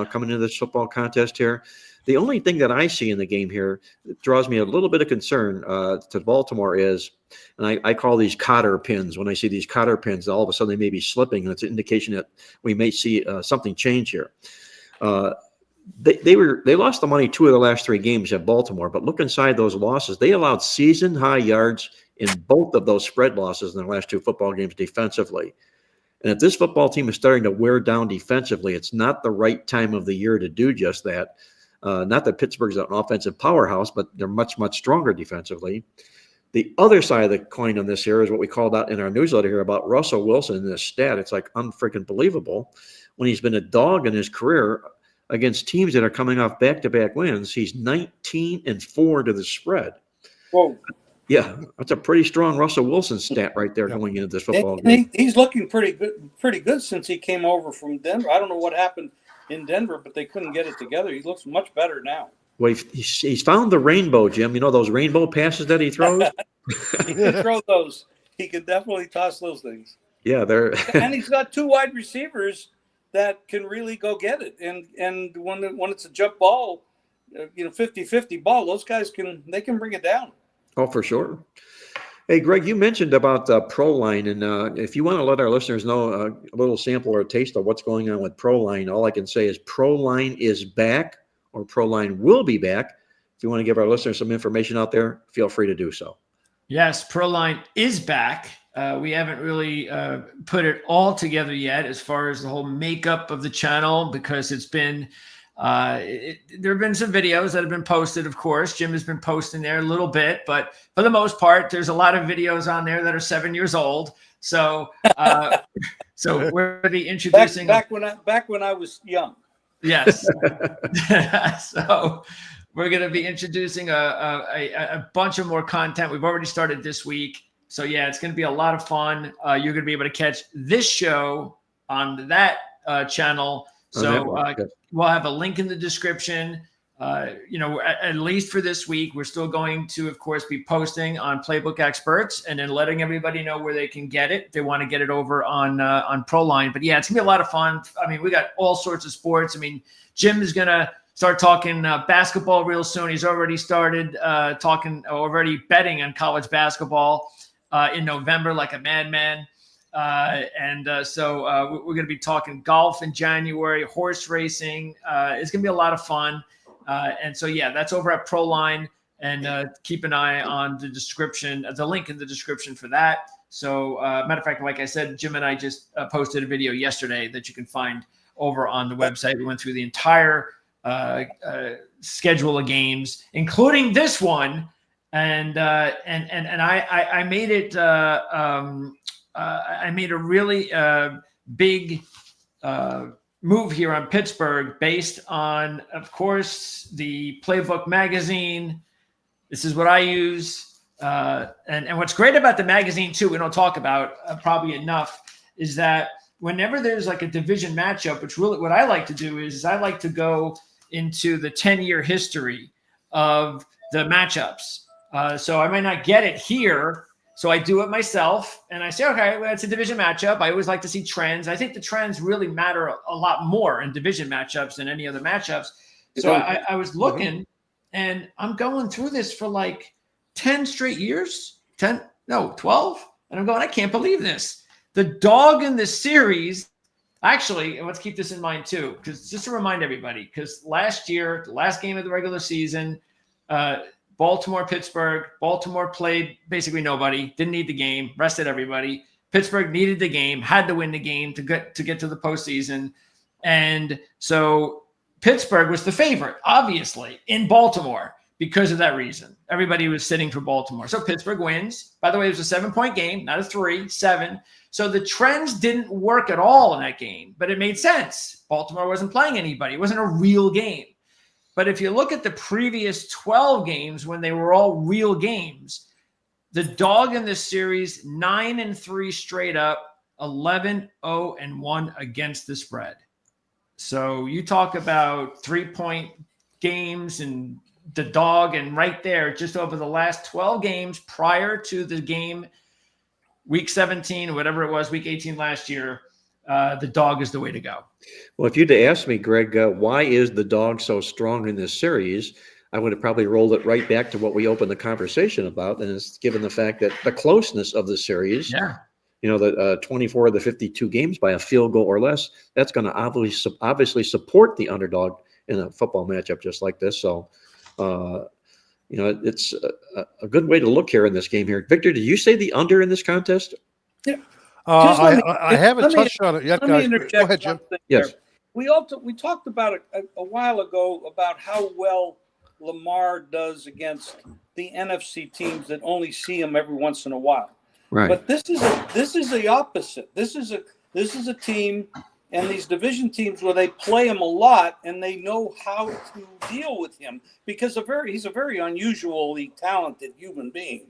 coming into this football contest here. The only thing that I see in the game here that draws me a little bit of concern to Baltimore is, and I call these cotter pins. When I see these cotter pins, all of a sudden they may be slipping, and it's an indication that we may see something change here. They lost the money 2 of the last 3 games at Baltimore, but look inside those losses. They allowed season high yards in both of those spread losses in the last 2 football games defensively. And if this football team is starting to wear down defensively, it's not the right time of the year to do just that. Not that Pittsburgh's an offensive powerhouse, but they're much, much stronger defensively. The other side of the coin on this here is what we called out in our newsletter here about Russell Wilson and this stat. It's like unfreaking believable. When he's been a dog in his career against teams that are coming off back-to-back wins, he's 19-4 to the spread. Whoa. Yeah, that's a pretty strong Russell Wilson stat right there going into this football game. He's looking pretty good since he came over from Denver. I don't know what happened in Denver, but they couldn't get it together. He looks much better now. Well, he's found the rainbow, Jim. You know those rainbow passes that he throws? He can throw those. He can definitely toss those things. Yeah, they're and he's got 2 wide receivers that can really go get it. And when it's a jump ball, 50-50 ball, those guys can bring it down. Oh, for sure. Hey, Greg, you mentioned about ProLine, and if you want to let our listeners know a little sample or a taste of what's going on with ProLine, all I can say is ProLine is back, or ProLine will be back. If you want to give our listeners some information out there, feel free to do so. Yes, ProLine is back. We haven't really put it all together yet as far as the whole makeup of the channel, because it's been there have been some videos that have been posted. Of course, Jim has been posting there a little bit, but for the most part, there's a lot of videos on there that are 7 years old. So, so we're going to be introducing back when I was young. Yes. So we're going to be introducing a bunch of more content. We've already started this week. So yeah, it's going to be a lot of fun. You're going to be able to catch this show on that channel. So we'll have a link in the description. At least for this week, we're still going to, of course, be posting on Playbook Experts and then letting everybody know where they can get it. They want to get it over on ProLine. But yeah, it's gonna be a lot of fun. I mean, we got all sorts of sports. I mean, Jim is gonna start talking basketball real soon. He's already started already betting on college basketball. in November like a madman. So we're going to be talking golf in January, horse racing. It's going to be a lot of fun. And so, yeah, that's over at Proline. And keep an eye on the description, the link in the description for that. So, matter of fact, like I said, Jim and I just posted a video yesterday that you can find over on the website. We went through the entire schedule of games, including this one, and I made it. I made a really big move here on Pittsburgh based on, of course, the Playbook magazine. This is what I use. And what's great about the magazine, too, we don't talk about probably enough, is that whenever there's like a division matchup, which really what I like to do is I like to go into the 10-year history of the matchups. So I might not get it here. So I do it myself, and I say, okay, well, it's a division matchup. I always like to see trends. I think the trends really matter a lot more in division matchups than any other matchups. So I was looking, and I'm going through this for like 10 straight years, 12. And I'm going, I can't believe this. The dog in the series, actually, and let's keep this in mind too, because just to remind everybody, because last year, the last game of the regular season, Baltimore, Pittsburgh. Baltimore played basically nobody, didn't need the game, rested everybody. Pittsburgh needed the game, had to win the game to get to the postseason. And so Pittsburgh was the favorite, obviously, in Baltimore because of that reason. Everybody was sitting for Baltimore. So Pittsburgh wins. By the way, it was a 7-point game, not a 3, 7. So the trends didn't work at all in that game, but it made sense. Baltimore wasn't playing anybody. It wasn't a real game. But if you look at the previous 12 games when they were all real games, the dog in this series, 9-3 straight up, 11-0-1 against the spread. So you talk about 3-point games and the dog, and right there, just over the last 12 games prior to the game, week 17, or whatever it was, week 18 last year, the dog is the way to go. Well, if you'd asked me, Greg, why is the dog so strong in this series, I would have probably rolled it right back to what we opened the conversation about, and it's given the fact that the closeness of the series, the 24 of the 52 games by a field goal or less, that's going to obviously support the underdog in a football matchup just like this. So, it's a good way to look here in this game here. Victor, did you say the under in this contest? Yeah. I haven't touched on it yet, guys. Go ahead, Jim. Yes. We talked about it a while ago about how well Lamar does against the NFC teams that only see him every once in a while. Right. But this is the opposite. This is a team, and these division teams where they play him a lot and they know how to deal with him because he's a very unusually talented human being.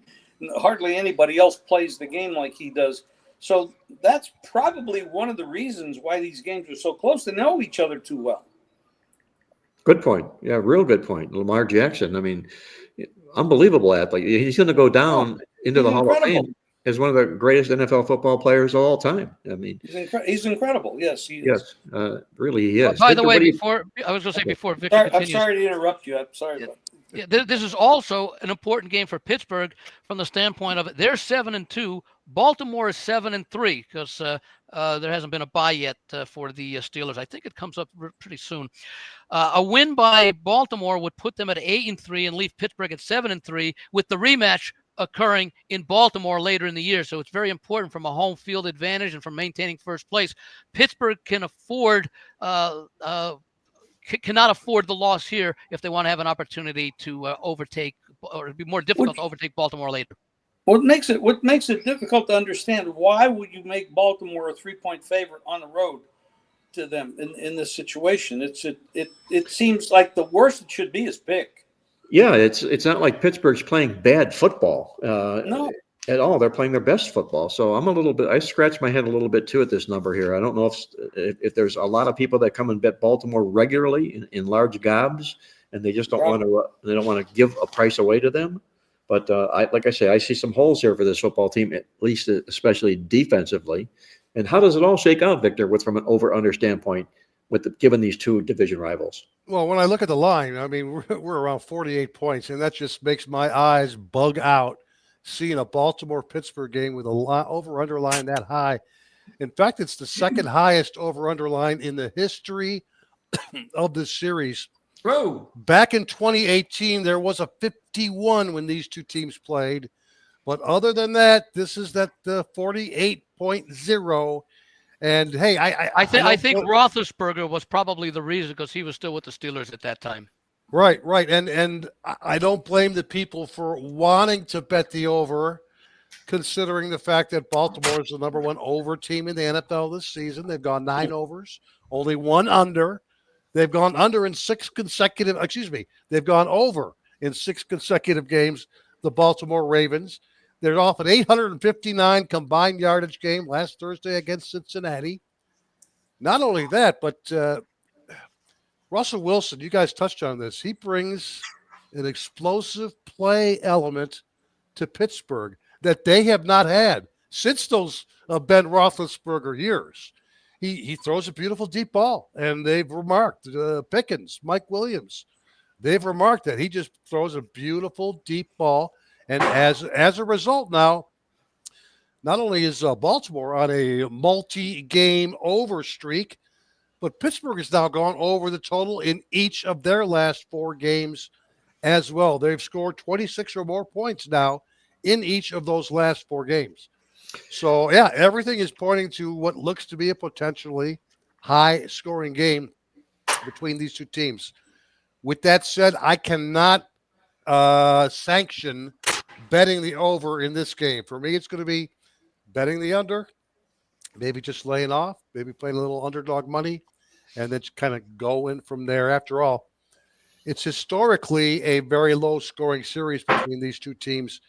Hardly anybody else plays the game like he does. So that's probably one of the reasons why these games are so close. They know each other too well. Good point. Yeah, real good point. Lamar Jackson, I mean, unbelievable athlete. He's going to go down into the Hall of Fame as one of the greatest NFL football players of all time. I mean, he's incredible. Yes, he is. Yes, really he is. By the way, before Victor continues, I'm sorry to interrupt you. I'm sorry. Yeah, this is also an important game for Pittsburgh from the standpoint of it. They're 7-2. Baltimore is 7-3 because there hasn't been a bye yet for the Steelers. I think it comes up pretty soon. A win by Baltimore would put them at 8-3 and leave Pittsburgh at 7-3, with the rematch occurring in Baltimore later in the year. So it's very important from a home field advantage and from maintaining first place. Pittsburgh can afford cannot afford the loss here if they want to have an opportunity to overtake, or it'd be more difficult to overtake Baltimore later. What makes it difficult to understand, why would you make Baltimore a 3-point favorite on the road to them in this situation? It seems like the worst it should be is pick. Yeah, it's not like Pittsburgh's playing bad football. No. At all. They're playing their best football. So I scratch my head a little bit too at this number here. I don't know if there's a lot of people that come and bet Baltimore regularly in large gobs, and they just don't want to give a price away to them. But like I say, I see some holes here for this football team, at least especially defensively. And how does it all shake out, Victor, from an over-under standpoint, given these two division rivals? Well, when I look at the line, I mean, we're around 48 points, and that just makes my eyes bug out. seeing a Baltimore-Pittsburgh game with a over-under line that high. In fact, it's the second highest over-under line in the history of this series. Whoa. Back in 2018, there was a 51 when these two teams played. But other than that, this is that 48.0. And hey, I think Roethlisberger was probably the reason, because he was still with the Steelers at that time. Right. And I don't blame the people for wanting to bet the over, considering the fact that Baltimore is the number one over team in the NFL this season. They've gone 9 overs, only 1 under. They've gone under in they've gone over in 6 consecutive games, the Baltimore Ravens. They're off an 859 combined yardage game last Thursday against Cincinnati. Not only that, but Russell Wilson, you guys touched on this. He brings an explosive play element to Pittsburgh that they have not had since those Ben Roethlisberger years. He throws a beautiful deep ball, and they've remarked, Pickens, Mike Williams, they've remarked that he just throws a beautiful deep ball. And as a result now, not only is Baltimore on a multi-game over streak, but Pittsburgh has now gone over the total in each of their last 4 games as well. They've scored 26 or more points now in each of those last 4 games. So, yeah, everything is pointing to what looks to be a potentially high-scoring game between these two teams. With that said, I cannot sanction betting the over in this game. For me, it's going to be betting the under, maybe just laying off, maybe playing a little underdog money, and then kind of going from there. After all, it's historically a very low-scoring series between these two teams.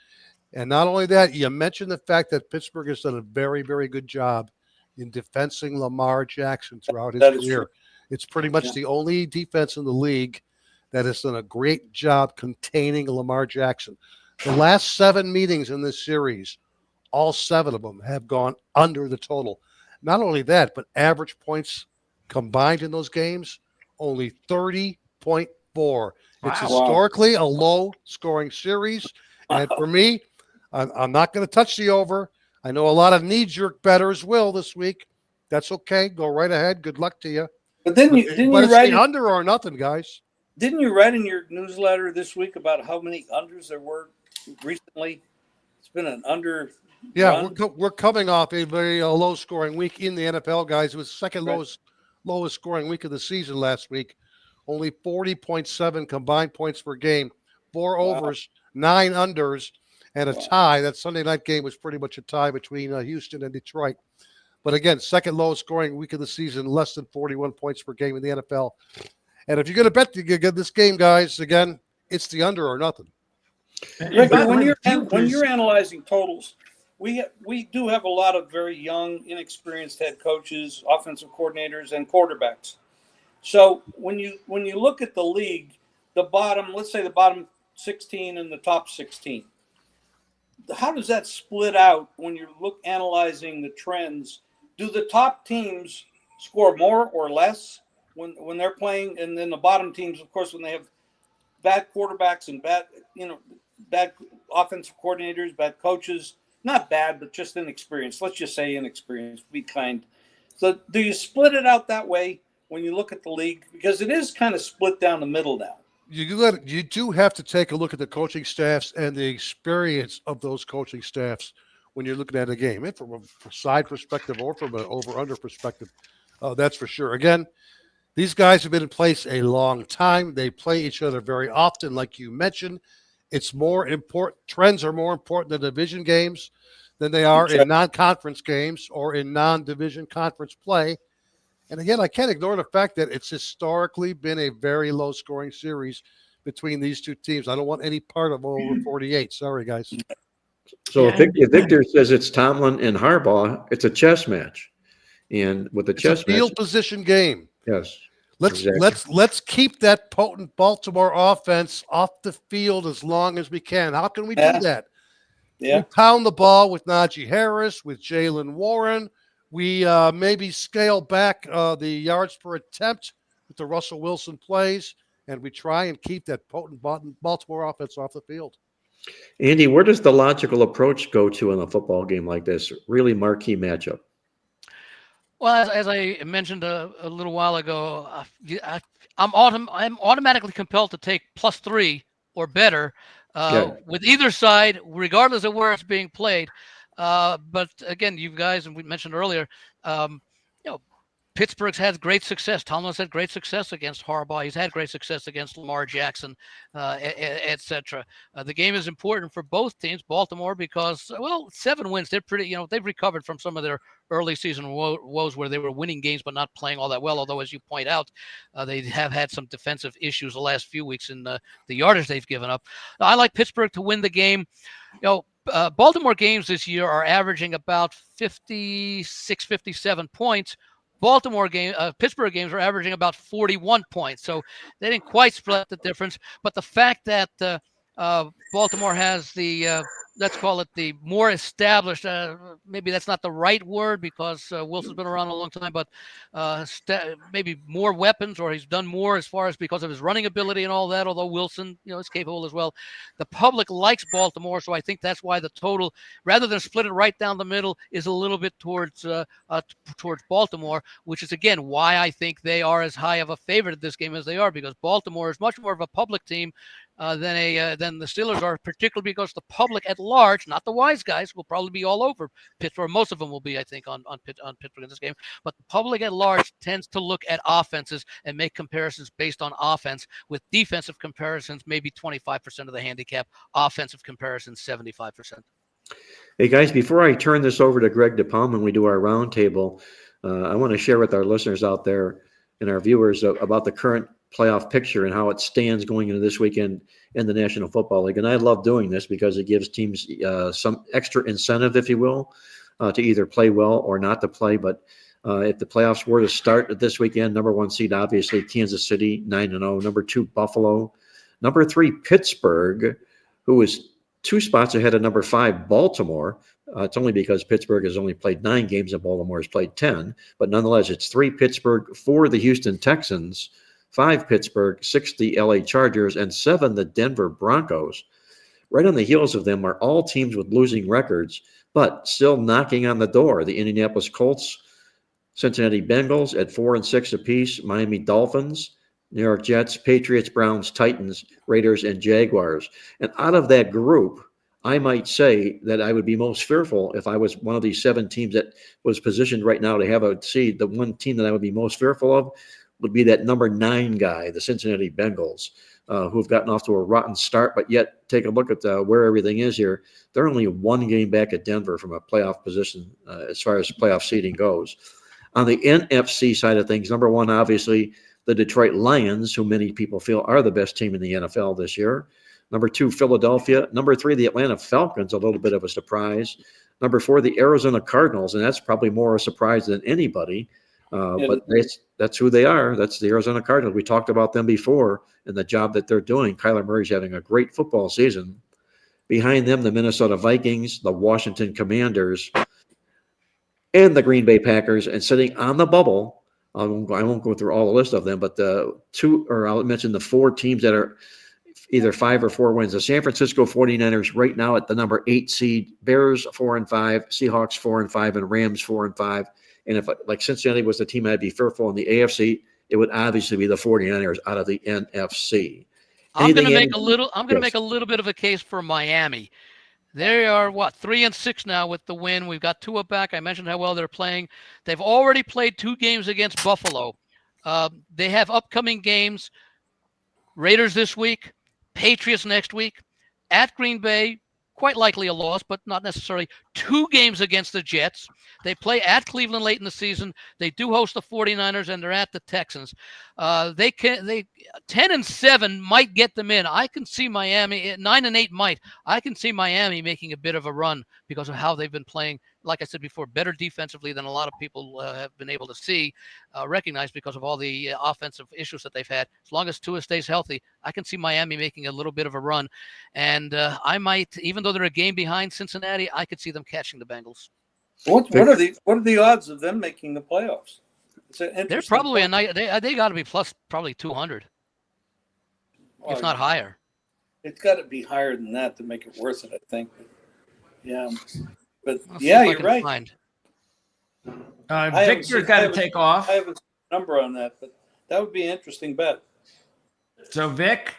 And not only that, you mentioned the fact that Pittsburgh has done a very, very good job in defensing Lamar Jackson throughout his career. It's pretty much the only defense in the league that has done a great job containing Lamar Jackson. The last 7 meetings in this series, all 7 of them have gone under the total. Not only that, but average points combined in those games, only 30.4. It's historically a low-scoring series. And for me, I'm not going to touch the over. I know a lot of knee-jerk bettors will this week. That's okay. Go right ahead. Good luck to you. But didn't you it's write the under or nothing, guys? Didn't you write in your newsletter this week about how many unders there were recently? It's been an under. Yeah, we're coming off a very low-scoring week in the NFL, guys. It was the second lowest scoring week of the season last week. Only 40.7 combined points per game, 4 overs, 9 unders, and a tie. That Sunday night game was pretty much a tie between Houston and Detroit. But again, second lowest scoring week of the season, less than 41 points per game in the NFL. And if you're going to bet this game, guys, again, it's the under or nothing. Rick, when you're analyzing totals, we do have a lot of very young, inexperienced head coaches, offensive coordinators, and quarterbacks. So when you look at the league, let's say the bottom 16 and the top 16, how does that split out when you're analyzing the trends? Do the top teams score more or less when they're playing, and then the bottom teams, of course, when they have bad quarterbacks and bad offensive coordinators, bad coaches, not bad, but just inexperienced. Let's just say inexperienced. Be kind. So do you split it out that way when you look at the league? Because it is kind of split down the middle now. You do have to take a look at the coaching staffs and the experience of those coaching staffs when you're looking at a game, and from a side perspective or from an over-under perspective. That's for sure. Again, these guys have been in place a long time. They play each other very often, like you mentioned. It's more important. Trends are more important in division games than they are in non-conference games or in non-division conference play. And again, I can't ignore the fact that it's historically been a very low-scoring series between these two teams. I don't want any part of over 48. Sorry, guys. So if Victor says it's Tomlin and Harbaugh, it's a chess match. And with the chess match, field position game. Yes. Let's keep that potent Baltimore offense off the field as long as we can. How can we do that? Yeah. We pound the ball with Najee Harris, with Jalen Warren. We maybe scale back the yards per attempt with the Russell Wilson plays, and we try and keep that potent Baltimore offense off the field. Andy, where does the logical approach go to in a football game like this? Really marquee matchup. Well, as I mentioned a little while ago, I'm automatically compelled to take +3 or better Yeah. with either side, regardless of where it's being played. But again, you guys, and we mentioned earlier, you know, Pittsburgh's had great success. Tomlin's had great success against Harbaugh. He's had great success against Lamar Jackson, etc. The game is important for both teams. Baltimore, because, well, 7 wins. They're pretty, they've recovered from some of their early season woes where they were winning games but not playing all that well. Although, as you point out, they have had some defensive issues the last few weeks in the yardage they've given up. I like Pittsburgh to win the game. Baltimore games this year are averaging about 56, 57 points. Pittsburgh games are averaging about 41 points. So they didn't quite split the difference. But the fact that Baltimore has let's call it the more established, maybe that's not the right word because Wilson's been around a long time, but maybe more weapons, or he's done more as far as because of his running ability and all that, although Wilson, is capable as well. The public likes Baltimore, so I think that's why the total, rather than split it right down the middle, is a little bit towards Baltimore, which is, again, why I think they are as high of a favorite at this game as they are, because Baltimore is much more of a public team than the Steelers are, particularly because the public at large, not the wise guys, will probably be all over Pittsburgh. Most of them will be, I think, on Pittsburgh in this game. But the public at large tends to look at offenses and make comparisons based on offense, with defensive comparisons maybe 25% of the handicap, offensive comparisons 75%. Hey, guys, before I turn this over to Greg DePalma and we do our roundtable, I want to share with our listeners out there and our viewers about the current playoff picture and how it stands going into this weekend in the National Football League. And I love doing this because it gives teams some extra incentive, if you will, to either play well or not to play. But if the playoffs were to start this weekend, number 1 seed, obviously, Kansas City, 9-0. Number 2, Buffalo. Number 3, Pittsburgh, who is 2 spots ahead of number 5, Baltimore. It's only because Pittsburgh has only played 9 games and Baltimore has played 10. But nonetheless, it's 3 Pittsburgh, 4 the Houston Texans, 5 Pittsburgh, 6 the LA Chargers, and 7 the Denver Broncos. Right on the heels of them are all teams with losing records, but still knocking on the door. The Indianapolis Colts, Cincinnati Bengals at 4 and 6 apiece, Miami Dolphins, New York Jets, Patriots, Browns, Titans, Raiders, and Jaguars. And out of that group, I might say that I would be most fearful if I was one of these 7 teams that was positioned right now to have a seed. The one team that I would be most fearful of would be that number 9 guy, the Cincinnati Bengals, who have gotten off to a rotten start, but yet take a look at where everything is here. They're only 1 game back at Denver from a playoff position as far as playoff seeding goes. On the NFC side of things, number 1, obviously, the Detroit Lions, who many people feel are the best team in the NFL this year. Number 2, Philadelphia. Number 3, the Atlanta Falcons, a little bit of a surprise. Number 4, the Arizona Cardinals, and that's probably more a surprise than anybody. But that's who they are. That's the Arizona Cardinals. We talked about them before and the job that they're doing. Kyler Murray's having a great football season. Behind them, the Minnesota Vikings, the Washington Commanders, and the Green Bay Packers. And sitting on the bubble, I won't go through all the list of them, but I'll mention the 4 teams that are either 5 or 4 wins. The San Francisco 49ers right now at the number 8 seed, Bears 4-5, Seahawks 4-5, and Rams 4-5. And if, like, Cincinnati was the team I'd be fearful in the AFC, it would obviously be the 49ers out of the NFC. I'm going to make a little bit of a case for Miami. They are 3-6 now with the win. We've got Tua back. I mentioned how well they're playing. They've already played 2 games against Buffalo. They have upcoming games: Raiders this week, Patriots next week, at Green Bay. Quite likely a loss, but not necessarily. 2 games against the Jets. They play at Cleveland late in the season. They do host the 49ers, and they're at the Texans. 10-7 might get them in. I can see Miami. 9-8 might. I can see Miami making a bit of a run because of how they've been playing. Like I said before, better defensively than a lot of people have been able to recognize because of all the offensive issues that they've had. As long as Tua stays healthy, I can see Miami making a little bit of a run. And I might, even though they're a game behind Cincinnati, I could see them catching the Bengals. What are the odds of them making the playoffs? They're probably they got to be plus probably 200, if not higher. It's got to be higher than that to make it worth it, I think. Yeah. But I'll see if I you're can right. find. Victor's got to take off. I haven't seen a number on that, but that would be an interesting bet. So Vic,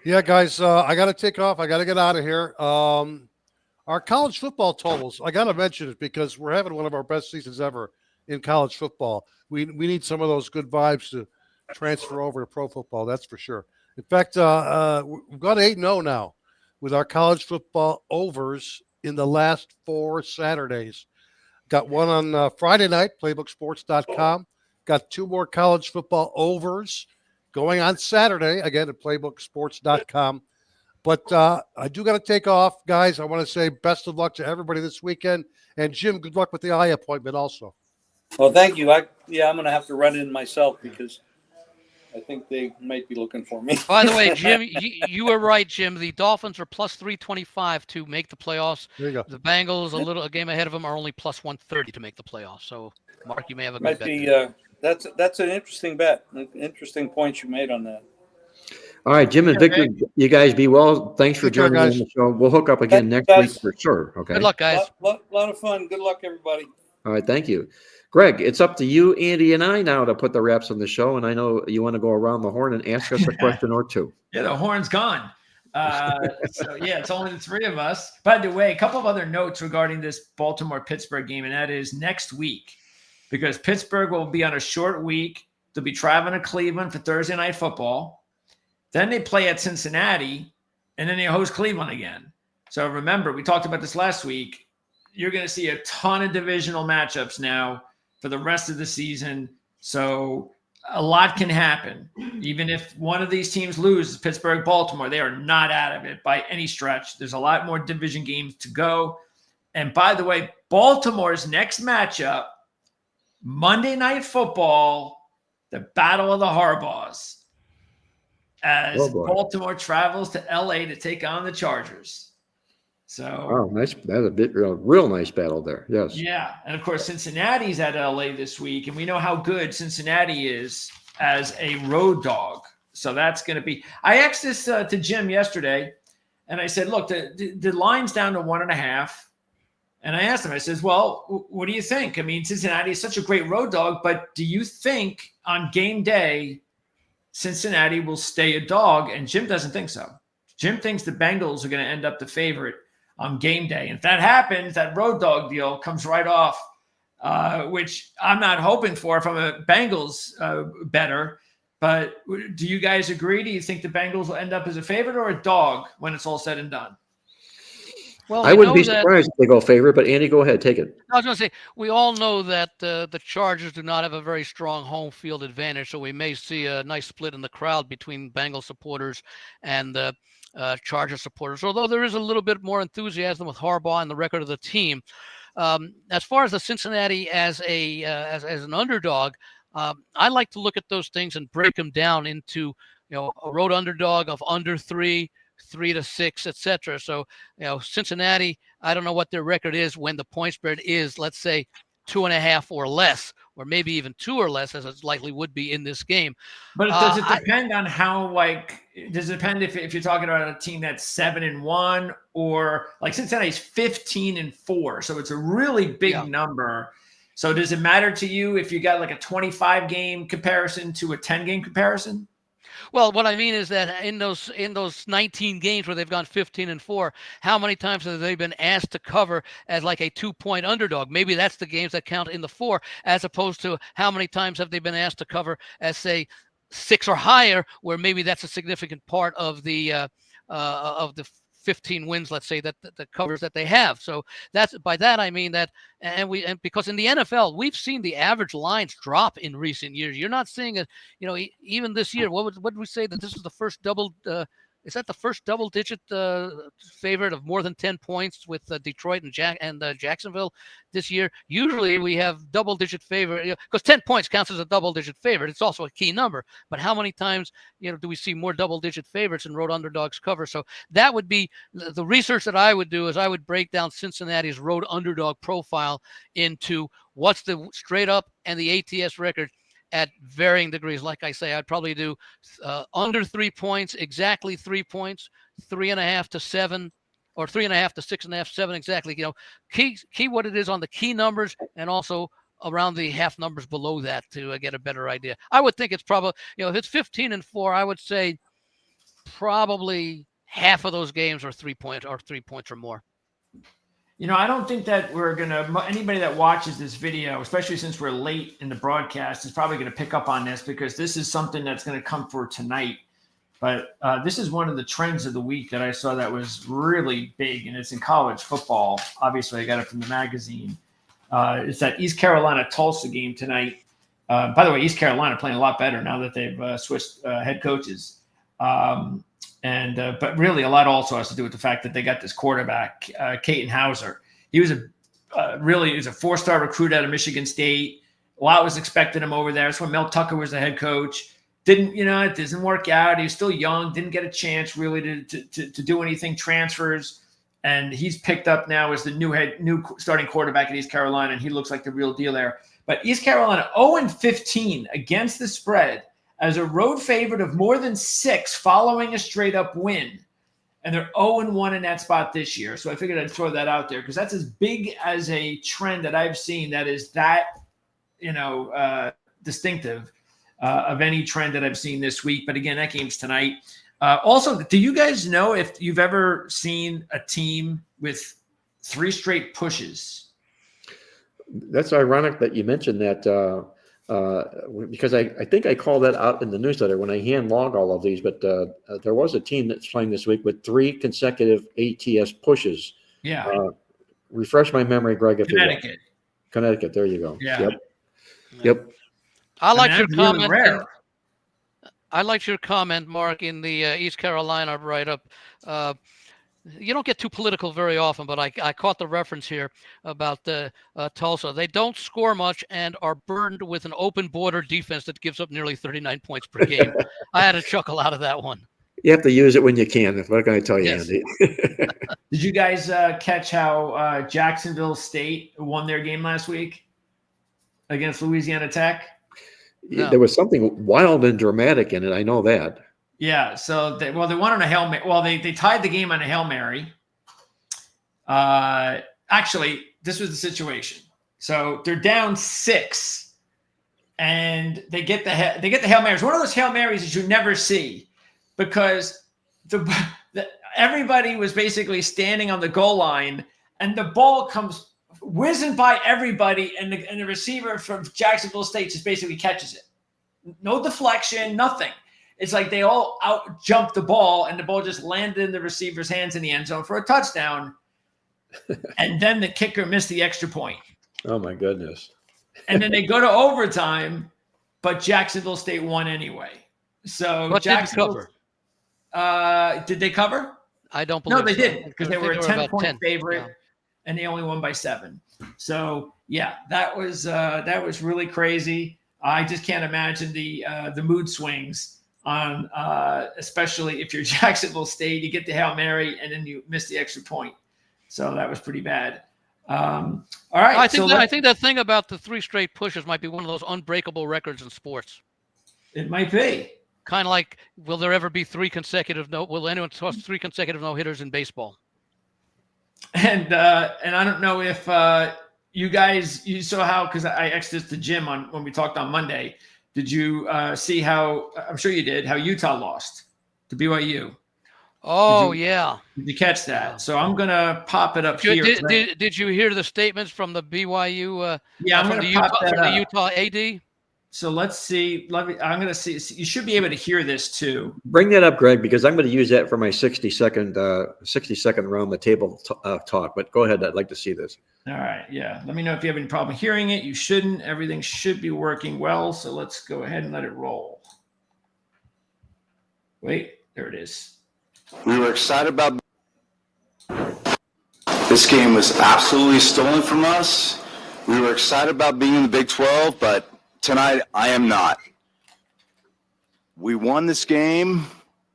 Yeah, guys, I got to take off. I got to get out of here. Our college football totals, I got to mention it because we're having one of our best seasons ever in college football. We need some of those good vibes to transfer over to pro football, that's for sure. In fact, we've got 8-0 now with our college football overs in the last 4 Saturdays. Got one on Friday night, playbooksports.com. Got 2 more college football overs going on Saturday, again at playbooksports.com. But I do got to take off, guys. I want to say best of luck to everybody this weekend. And Jim, good luck with the eye appointment also. Well, thank you. I'm going to have to run in myself because I think they might be looking for me. By the way, Jim, you were right, Jim. The Dolphins are plus 325 to make the playoffs. There you go. The Bengals, a game ahead of them, are only plus 130 to make the playoffs. So, Mark, you may have a good Might bet be. there. That's an interesting bet. An interesting point you made on that. All right, Jim and Victor, you guys be well. Thanks for Take care, joining me on guys. the show. We'll hook up again Thanks, next week guys. for sure. Okay. Good luck, guys. Lot of fun. Good luck, everybody. All right, thank you. Greg, it's up to you, Andy, and I now to put the wraps on the show. And I know you want to go around the horn and ask us a question or two. yeah, the horn's gone. So yeah, it's only the 3 of us. By the way, a couple of other notes regarding this Baltimore-Pittsburgh game, and that is next week, because Pittsburgh will be on a short week. They'll be traveling to Cleveland for Thursday Night Football. Then they play at Cincinnati, and then they host Cleveland again. So remember, we talked about this last week. You're going to see a ton of divisional matchups now for the rest of the season. So a lot can happen. Even if one of these teams loses, Pittsburgh, Baltimore, they are not out of it by any stretch. There's a lot more division games to go. And by the way, Baltimore's next matchup, Monday Night Football, the Battle of the Harbaughs, as Baltimore travels to LA to take on the Chargers. So, nice. That's a real nice battle there. Yes. Yeah. And of course, Cincinnati's at LA this week, and we know how good Cincinnati is as a road dog. So that's going to be, I asked this to Jim yesterday, and I said, look, the line's down to 1.5. And I asked him, I says, well, what do you think? I mean, Cincinnati is such a great road dog, but do you think on game day, Cincinnati will stay a dog? And Jim doesn't think so. Jim thinks the Bengals are going to end up the favorite on game day. And if that happens, that road dog deal comes right off, which I'm not hoping for from a Bengals better. But do you guys agree? Do you think the Bengals will end up as a favorite or a dog when it's all said and done? Well, I wouldn't be surprised if they go favorite, but Andy, go ahead, take it. I was going to say, we all know that the Chargers do not have a very strong home field advantage, so we may see a nice split in the crowd between Bengal supporters and the Charger supporters, although there is a little bit more enthusiasm with Harbaugh and the record of the team. As far as the Cincinnati as an underdog, I like to look at those things and break them down into, a road underdog of under 3, 3 to 6, etc. So, Cincinnati, I don't know what their record is when the point spread is, let's say, 2.5 or less, or maybe even 2 or less, as it likely would be in this game. But does it depend on how, does it depend if you're talking about a team that's 7-1 or like Cincinnati's 15-4? So it's a really big number. So does it matter to you if you got like a 25 game comparison to a 10 game comparison? Well, what I mean is that in those 19 games where they've gone 15-4, how many times have they been asked to cover as like a 2-point underdog? Maybe that's the games that count in the 4, as opposed to how many times have they been asked to cover as, say, 6 or higher, where maybe that's a significant part of the 15 wins, let's say, that the covers that they have. So by that I mean that, and because in the NFL we've seen the average lines drop in recent years. You're not seeing it, even this year. What did we say that this is the first is that the first double-digit favorite of more than 10 points with Detroit and Jacksonville this year? Usually we have double-digit favorite, because 10 points counts as a double-digit favorite. It's also a key number. But how many times, do we see more double-digit favorites in road underdogs cover? So that would be the research that I would do, is I would break down Cincinnati's road underdog profile into what's the straight up and the ATS record at varying degrees. Like I say, I'd probably do under 3 points, exactly 3 points, 3.5 to 7, or 3.5 to 6.5, 7 exactly. Key what it is on the key numbers, and also around the half numbers below that to get a better idea. I would think it's probably, if it's 15-4, I would say probably half of those games are 3 points or more. I don't think that anybody that watches this video, especially since we're late in the broadcast, is probably going to pick up on this, because this is something that's going to come for tonight. But this is one of the trends of the week that I saw that was really big, and it's in college football. Obviously, I got it from the magazine. It's that East Carolina-Tulsa game tonight. By the way, East Carolina playing a lot better now that they've switched head coaches. But really, a lot also has to do with the fact that they got this quarterback, Caton Hauser. He was a 4-star recruit out of Michigan State. A lot was expecting him over there. That's when Mel Tucker was the head coach. It didn't work out. He was still young, didn't get a chance really to do anything, transfers. And he's picked up now as the new starting quarterback at East Carolina, and he looks like the real deal there. But East Carolina 0-15 against the spread as a road favorite of more than 6 following a straight-up win. And they're 0-1 in that spot this year. So I figured I'd throw that out there, because that's as big as a trend that I've seen that is distinctive of any trend that I've seen this week. But again, that game's tonight. Also, do you guys know if you've ever seen a team with 3 straight pushes? That's ironic that you mentioned that, because I think I called that out in the newsletter when I hand log all of these, but there was a team that's playing this week with 3 consecutive ATS pushes. Yeah. Refresh my memory, Greg. If Connecticut. Connecticut. There you go. Yeah. Yep. I like your really comment. rare. I liked your comment, Mark, in the East Carolina write-up. You don't get too political very often, but I caught the reference here about Tulsa. They don't score much and are burdened with an open border defense that gives up nearly 39 points per game. I had a chuckle out of that one. You have to use it when you can. What can I tell you, Yes. Andy? Did you guys catch how Jacksonville State won their game last week against Louisiana Tech? No. There was something wild and dramatic in it. I know that. Yeah. So they won on a Hail Mary. Well, they tied the game on a Hail Mary. Actually, this was the situation. So they're down 6, and they get the Hail Marys. One of those Hail Marys that you never see, because everybody was basically standing on the goal line, and the ball comes whizzing by everybody, and the receiver from Jacksonville State just basically catches it. No deflection, nothing. It's like they all out jumped the ball, and the ball just landed in the receiver's hands in the end zone for a touchdown. And then the kicker missed the extra point. Oh my goodness. And then they go to overtime, but Jacksonville State won anyway. So What did Jacksonville cover? Did they cover? I don't believe No, they so. didn't, because they were a about 10-point favorite, yeah. and they only won by 7. So yeah, that was really crazy. I just can't imagine the mood swings on, especially if you're Jacksonville State, you get the Hail Mary and then you miss the extra point. So that was pretty bad. All right. I think that thing about the 3 straight pushes might be one of those unbreakable records in sports. It might be. Kind of like, will there ever be 3 consecutive will anyone toss 3 consecutive no-hitters in baseball? And I don't know if you saw how, because I exited the gym when we talked on Monday. Did you see how, I'm sure you did, how Utah lost to BYU? Oh, yeah. Did you catch that? So I'm going to pop it up here. Did you hear the statements from the BYU? Yeah, I'm going to pop that from the up. Utah AD. So let's see. I'm going to see. You should be able to hear this too. Bring that up, Greg, because I'm going to use that for my 60-second round the table talk. But go ahead. I'd like to see this. All right. Yeah. Let me know if you have any problem hearing it. You shouldn't. Everything should be working well. So let's go ahead and let it roll. Wait, there it is. We were excited about this game. Was absolutely stolen from us. We were excited about being in the Big 12, but tonight I am not. We won this game.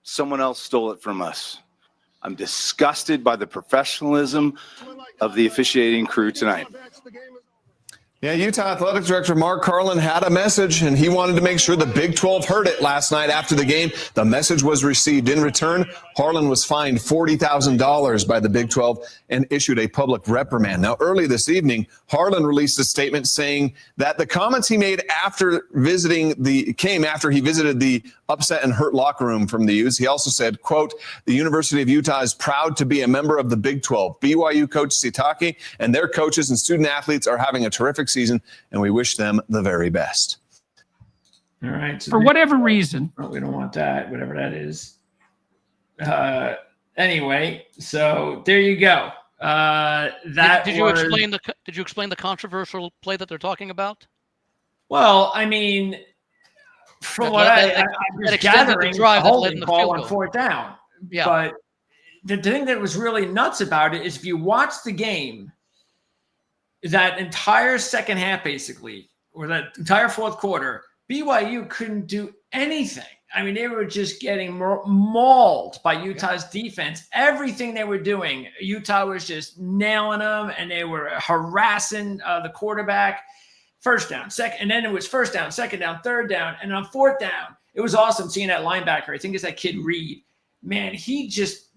Someone else stole it from us. I'm disgusted by the professionalism of the officiating crew tonight. Yeah, Utah Athletic Director Mark Carlin had a message, and he wanted to make sure the Big 12 heard it last night after the game. The message was received. In return, Harlan was fined $40,000 by the Big 12 and issued a public reprimand. Now, early this evening, Harlan released a statement saying that the comments he made after he visited the upset and hurt locker room from the Utes. He also said, quote, "The University of Utah is proud to be a member of the Big 12. BYU coach Sitake and their coaches and student athletes are having a terrific season, and we wish them the very best." All right. So For whatever reason. we don't want that, whatever that is. Anyway, so there you go. Did you explain the controversial play that they're talking about? Well, I mean, from what I was gathering, the holding call on fourth down. Yeah. But the thing that was really nuts about it is if you watch the game, that entire second half, basically, or that entire fourth quarter, BYU couldn't do anything. I mean, they were just getting mauled by Utah's defense. Everything they were doing, Utah was just nailing them, and they were harassing the quarterback. First down, second, and then it was first down, second down, third down, and on fourth down, it was awesome seeing that linebacker. I think it's that kid Reed. Man, he just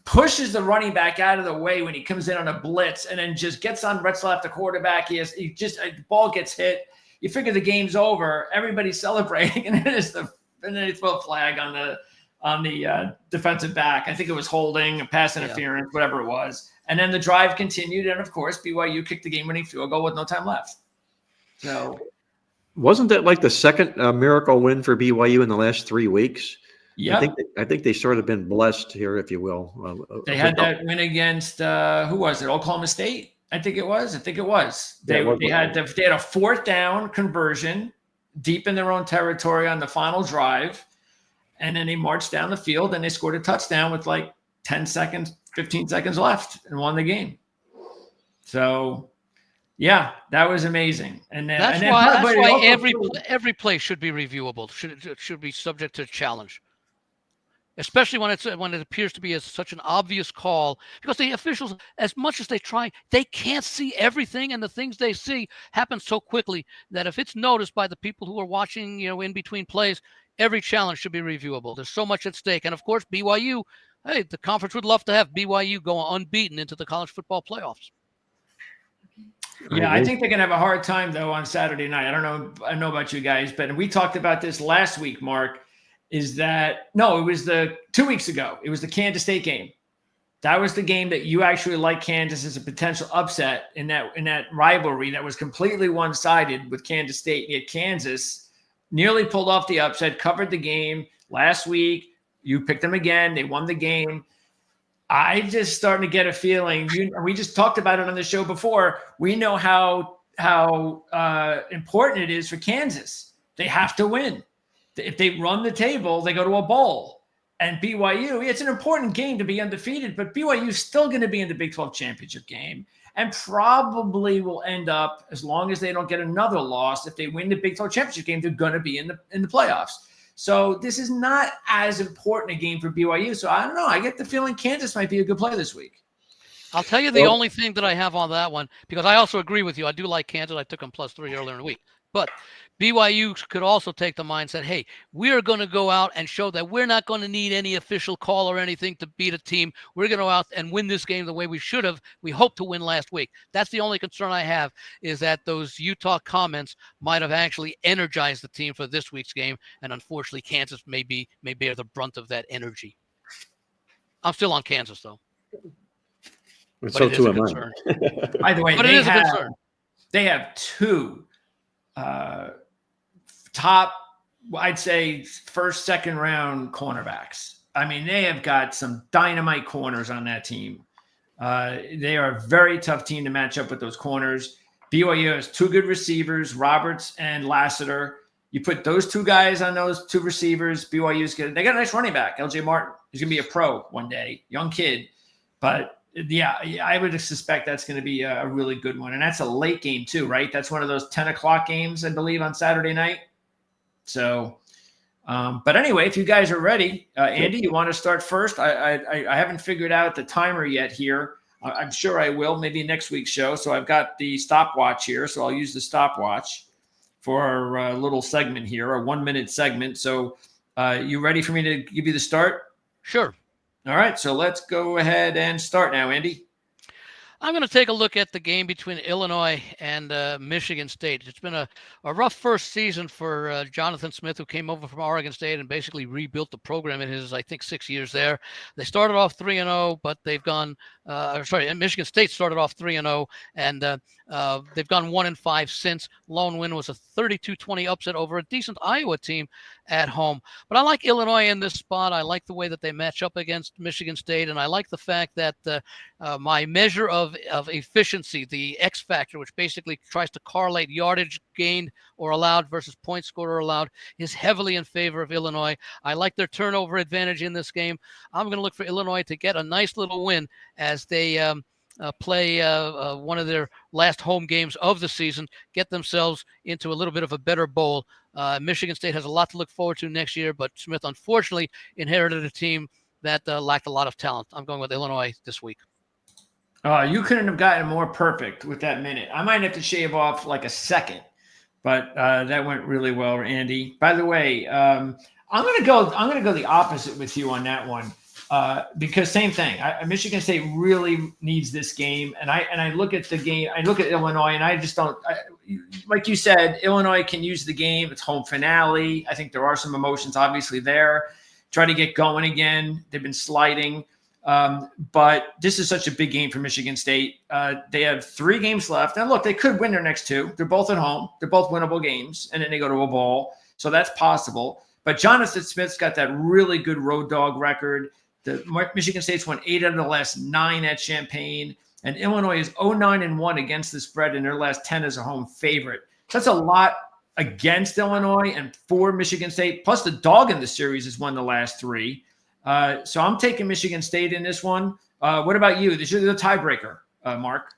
pushes the running back out of the way when he comes in on a blitz, and then just gets on Retzel after quarterback. The ball gets hit. You figure the game's over. Everybody's celebrating, and then they throw a flag on the defensive back. I think it was holding, pass interference, whatever it was. And then the drive continued, and of course, BYU kicked the game-winning field goal with no time left. So, wasn't that like the second miracle win for BYU in the last 3 weeks? Yeah, I think they sort of been blessed here, if you will. They had that win against who was it? Oklahoma State. I think it was. They had a fourth down conversion deep in their own territory on the final drive, and then they marched down the field and they scored a touchdown with like 10 seconds, 15 seconds left, and won the game. So, yeah, that was amazing. And then that's why every play should be reviewable. Should be subject to challenge. Especially when it appears to be such an obvious call, because the officials, as much as they try, they can't see everything, and the things they see happen so quickly that if it's noticed by the people who are watching, in between plays, every challenge should be reviewable. There's so much at stake, and of course, BYU. Hey, the conference would love to have BYU go unbeaten into the college football playoffs. Yeah, I think they're going to have a hard time, though, on Saturday night. I don't know about you guys, but we talked about this last week, Mark. It was 2 weeks ago. It was the Kansas State game. That was the game that you actually liked Kansas as a potential upset in that rivalry that was completely one-sided with Kansas State. Yet Kansas nearly pulled off the upset, covered the game last week. You picked them again. They won the game. I just starting to get a feeling. We just talked about it on the show before. We know how important it is for Kansas. They have to win. If they run the table, they go to a bowl. And BYU, it's an important game to be undefeated, but BYU is still going to be in the Big 12 championship game and probably will end up, as long as they don't get another loss, if they win the Big 12 championship game, they're going to be in the playoffs. So this is not as important a game for BYU. So I don't know. I get the feeling Kansas might be a good play this week. I'll tell you the only thing that I have on that one, because I also agree with you. I do like Kansas. I took them +3 earlier in the week. But BYU could also take the mindset, hey, we're going to go out and show that we're not going to need any official call or anything to beat a team. We're going to go out and win this game the way we should have. We hope to win last week. That's the only concern I have, is that those Utah comments might have actually energized the team for this week's game. And unfortunately, Kansas may bear the brunt of that energy. I'm still on Kansas, though. So too am I. By the way, they have two top, I'd say, first, second round cornerbacks. I mean, they have got some dynamite corners on that team. They are a very tough team to match up with those corners. BYU has two good receivers, Roberts and Lassiter. You put those two guys on those two receivers, BYU's good. They got a nice running back, LJ Martin. He's going to be a pro one day, young kid. But yeah, I would suspect that's going to be a really good one. And that's a late game too, right? That's one of those 10 o'clock games, I believe, on Saturday night. So, but anyway, if you guys are ready, Andy, you want to start first? I haven't figured out the timer yet here. I'm sure I will, maybe next week's show. So I've got the stopwatch here. So I'll use the stopwatch for our little segment here, a 1-minute segment. So you ready for me to give you the start? Sure. All right. So let's go ahead and start now, Andy. I'm going to take a look at the game between Illinois and Michigan State. It's been a rough first season for Jonathan Smith, who came over from Oregon State and basically rebuilt the program in his, I think, 6 years there. They started off 3-0, but they've gone Michigan State started off 3-0, and they've gone 1-5 since. Lone win was a 32-20 upset over a decent Iowa team at home. But I like Illinois in this spot. I like the way that they match up against Michigan State, and I like the fact that my measure of efficiency, the X factor, which basically tries to correlate yardage gained or allowed versus points scored or allowed, is heavily in favor of Illinois. I like their turnover advantage in this game. I'm going to look for Illinois to get a nice little win as they play one of their last home games of the season, get themselves into a little bit of a better bowl. Michigan State has a lot to look forward to next year, but Smith unfortunately inherited a team that lacked a lot of talent. I'm going with Illinois this week. You couldn't have gotten more perfect with that minute. I might have to shave off like a second, but that went really well, Andy. By the way, I'm gonna go the opposite with you on that one because same thing. Michigan State really needs this game, and I look at the game. I look at Illinois, and I just don't. Like you said, Illinois can use the game. It's home finale. I think there are some emotions obviously there. Try to get going again. They've been sliding. But this is such a big game for Michigan State. They have 3 games left. And look, they could win their next 2. They're both at home. They're both winnable games. And then they go to a bowl. So that's possible. But Jonathan Smith's got that really good road dog record. Michigan State's won 8 out of the last 9 at Champaign. And Illinois is 0-9-1 against the spread in their last 10 as a home favorite. So that's a lot against Illinois and for Michigan State. Plus the dog in the series has won the last 3. So I'm taking Michigan State in this one. What about you? This is the tiebreaker, Mark.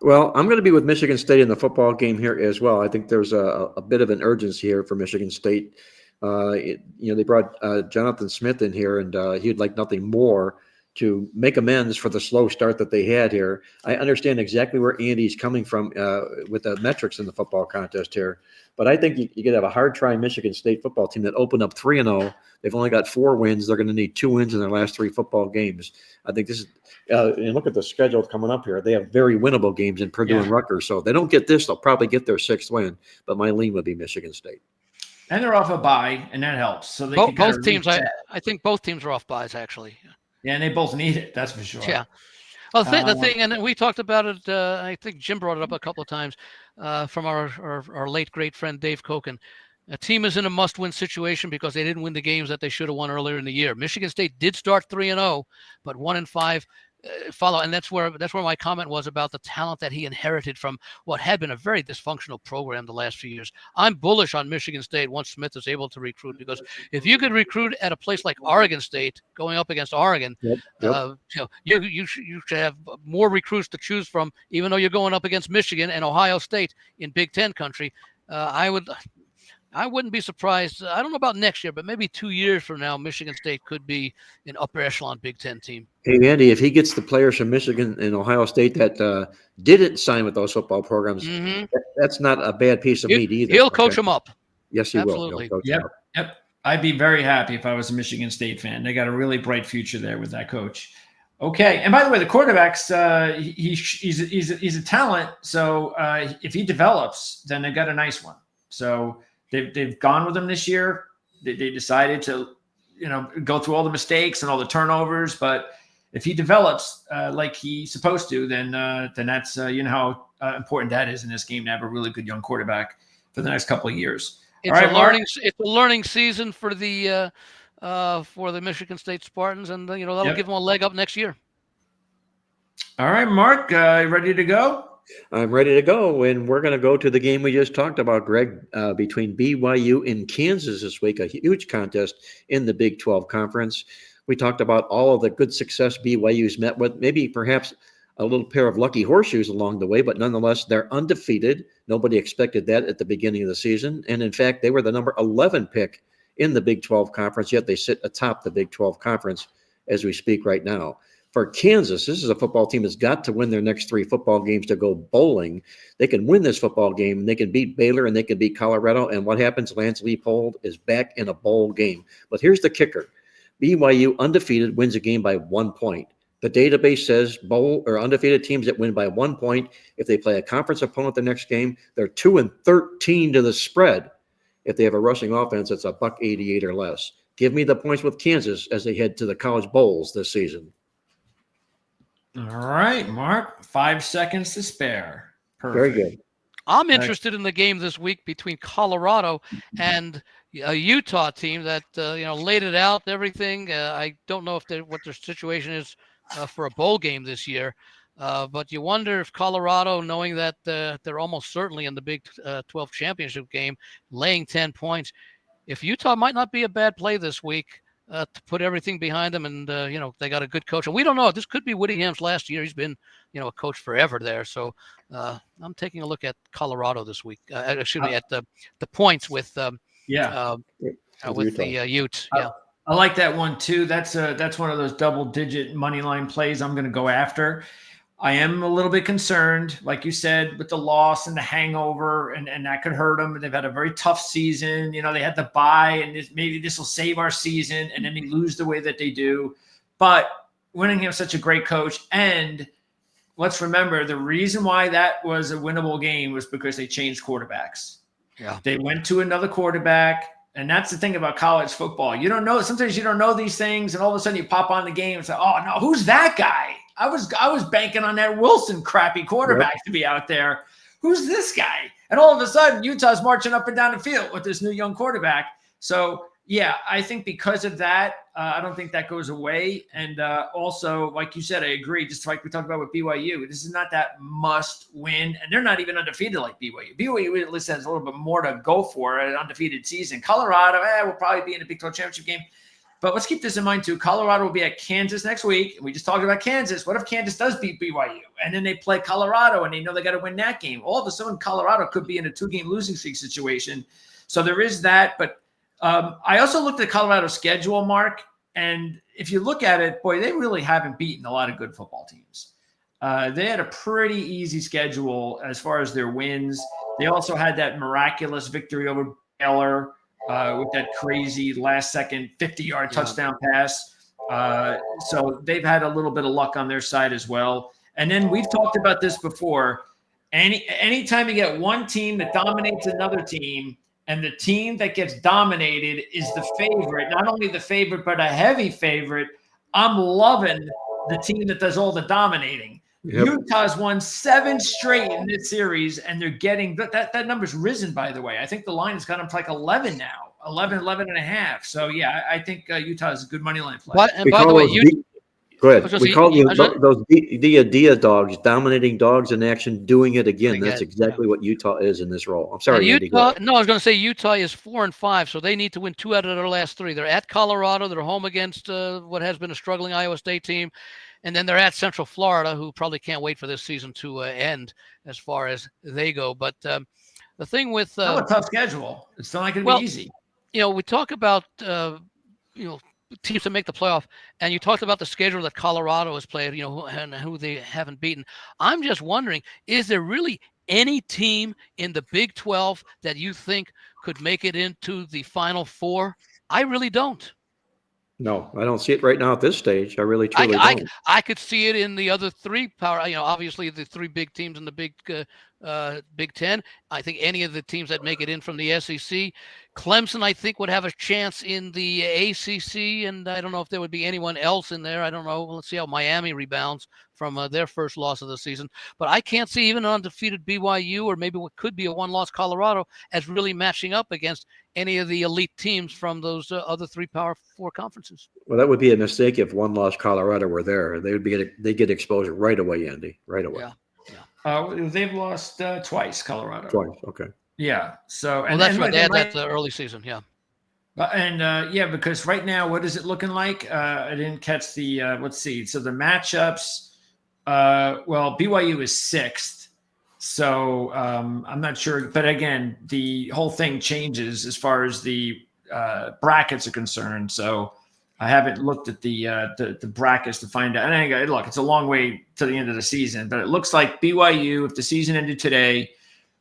Well, I'm going to be with Michigan State in the football game here as well. I think there's a bit of an urgency here for Michigan State. They brought Jonathan Smith in here, and he'd like nothing more to make amends for the slow start that they had here. I understand exactly where Andy's coming from with the metrics in the football contest here. But I think you could have a hard-trying Michigan State football team that opened up 3-0. They've only got 4 wins. They're going to need 2 wins in their last 3 football games. I think this is and look at the schedule coming up here. They have very winnable games in Purdue and Rutgers. So if they don't get this, they'll probably get their 6th win. But my lean would be Michigan State. And they're off a bye, and that helps. So they both teams, I think both teams are off byes, actually. Yeah, and they both need it. That's for sure. Yeah. Well, the thing, and we talked about it, I think Jim brought it up a couple of times from our late, great friend Dave Koken. A team is in a must-win situation because they didn't win the games that they should have won earlier in the year. Michigan State did start 3-0, but 1-5 follow. And that's where my comment was about the talent that he inherited from what had been a very dysfunctional program the last few years. I'm bullish on Michigan State once Smith is able to recruit, because if you could recruit at a place like Oregon State going up against Oregon, you should have more recruits to choose from, even though you're going up against Michigan and Ohio State in Big Ten country. I wouldn't be surprised. I don't know about next year, but maybe 2 years from now, Michigan State could be an upper echelon Big Ten team. Hey, Andy, if he gets the players from Michigan and Ohio State that didn't sign with those football programs, that's not a bad piece of meat either. He'll coach them up. Yes, he Absolutely. will. Yep. I'd be very happy if I was a Michigan State fan. They got a really bright future there with that coach. Okay. And by the way, the quarterback's he's a talent. So if he develops, then they've got a nice one. So they've gone with him this year. They decided to, go through all the mistakes and all the turnovers. But if he develops like he's supposed to, then that's how important that is in this game, to have a really good young quarterback for the next couple of years. It's a learning season for the Michigan State Spartans, and that'll give them a leg up next year. All right, Mark, ready to go? I'm ready to go, and we're going to go to the game we just talked about, Greg, between BYU and Kansas this week, a huge contest in the Big 12 Conference. We talked about all of the good success BYU's met with, maybe perhaps a little pair of lucky horseshoes along the way, but nonetheless, they're undefeated. Nobody expected that at the beginning of the season. And in fact, they were the number 11 pick in the Big 12 Conference, yet they sit atop the Big 12 Conference as we speak right now. For Kansas, this is a football team that's got to win their next 3 football games to go bowling. They can win this football game. They can beat Baylor and they can beat Colorado. And what happens? Lance Leipold is back in a bowl game. But here's the kicker. BYU undefeated wins a game by 1 point. The database says bowl or undefeated teams that win by 1 point, if they play a conference opponent the next game, they're 2-13 to the spread. If they have a rushing offense, it's $188 or less. Give me the points with Kansas as they head to the college bowls this season. All right, Mark, 5 seconds to spare. Perfect. Very good. I'm interested in the game this week between Colorado and a Utah team that laid it out, everything. I don't know what their situation is for a bowl game this year, but you wonder if Colorado, knowing that they're almost certainly in the Big 12 championship game, laying 10 points, if Utah might not be a bad play this week to put everything behind them, and they got a good coach, and we don't know. This could be Whittingham's last year. He's been a coach forever there, so I'm taking a look at Colorado this week. Excuse me, at the points with with the Utes. Yeah. I like that one too. That's one of those double-digit money line plays I'm going to go after. I am a little bit concerned, like you said, with the loss and the hangover, and that could hurt them. They've had a very tough season. They had to bye, and maybe this will save our season, and then they lose the way that they do. But Whittingham's such a great coach, and let's remember the reason why that was a winnable game was because they changed quarterbacks. Yeah, they went to another quarterback. And that's the thing about college football. You don't know. Sometimes you don't know these things, and all of a sudden you pop on the game and say, "Oh no, who's that guy? I was banking on that Wilson crappy quarterback to be out there. Who's this guy?" And all of a sudden, Utah's marching up and down the field with this new young quarterback. So yeah, I think because of that, I don't think that goes away. And also, like you said, I agree. Just like we talked about with BYU, this is not that must win, and they're not even undefeated like BYU. BYU at least has a little bit more to go for an undefeated season. Colorado, will probably be in the Big 12 championship game. But let's keep this in mind too. Colorado will be at Kansas next week. And we just talked about Kansas. What if Kansas does beat BYU? And then they play Colorado and they know they got to win that game. All of a sudden, Colorado could be in a 2-game losing streak situation. So there is that. But I also looked at Colorado's schedule, Mark. And if you look at it, boy, they really haven't beaten a lot of good football teams. They had a pretty easy schedule as far as their wins. They also had that miraculous victory over Baylor. With that crazy last-second 50-yard touchdown pass. So they've had a little bit of luck on their side as well. And then we've talked about this before. Anytime you get one team that dominates another team, and the team that gets dominated is the favorite, not only the favorite, but a heavy favorite, I'm loving the team that does all the dominating. Yep. Utah's won 7 straight in this series, and they're getting that number's risen, by the way. I think the line has gone up to like 11 now, 11 and a half. So, yeah, I think Utah is a good money line play. And by the way, go ahead. We call those Dia dogs, dominating dogs in action, doing it again. That's exactly what Utah is in this role. I'm sorry, Andy. I was going to say Utah is 4-5, so they need to win 2 out of their last 3. They're at Colorado. They're home against what has been a struggling Iowa State team. And then they're at Central Florida, who probably can't wait for this season to end as far as they go. But the thing with a tough schedule. It's not going to be easy. We talk about teams that make the playoff, and you talked about the schedule that Colorado has played, and who they haven't beaten. I'm just wondering, is there really any team in the Big 12 that you think could make it into the Final Four? I really don't. No, I don't see it right now at this stage. I really, truly don't. I could see it in the other 3 power. Obviously the 3 big teams in the Big 10. I think any of the teams that make it in from the SEC. Clemson, I think, would have a chance in the ACC, and I don't know if there would be anyone else in there. I don't know. Let's see how Miami rebounds from their first loss of the season. But I can't see even an undefeated BYU or maybe what could be a 1-loss Colorado as really matching up against any of the elite teams from those other 3 Power 4 conferences. Well, that would be a mistake if 1-loss Colorado were there. They'd get exposure right away, Andy. Right away. Yeah. They've lost twice, Colorado. Twice, okay. Yeah. So, that's right. They had that early season. Yeah. Because right now, what is it looking like? I didn't catch the. Let's see. So the matchups. BYU is 6th, so I'm not sure. But again, the whole thing changes as far as the brackets are concerned. So I haven't looked at the brackets to find out. And look, it's a long way to the end of the season, but it looks like BYU, if the season ended today,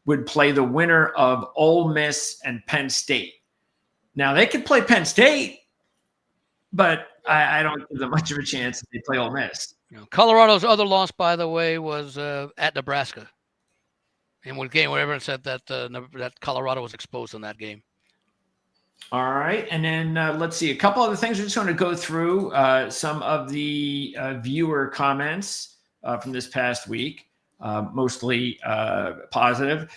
would play the winner of Ole Miss and Penn State. Now, they could play Penn State, but I don't give them much of a chance if they play Ole Miss. Colorado's other loss, by the way, was at Nebraska. In one game, where everyone said that Colorado was exposed in that game. All right. And then let's see. A couple other things. We're just going to go through some of the viewer comments from this past week, mostly positive.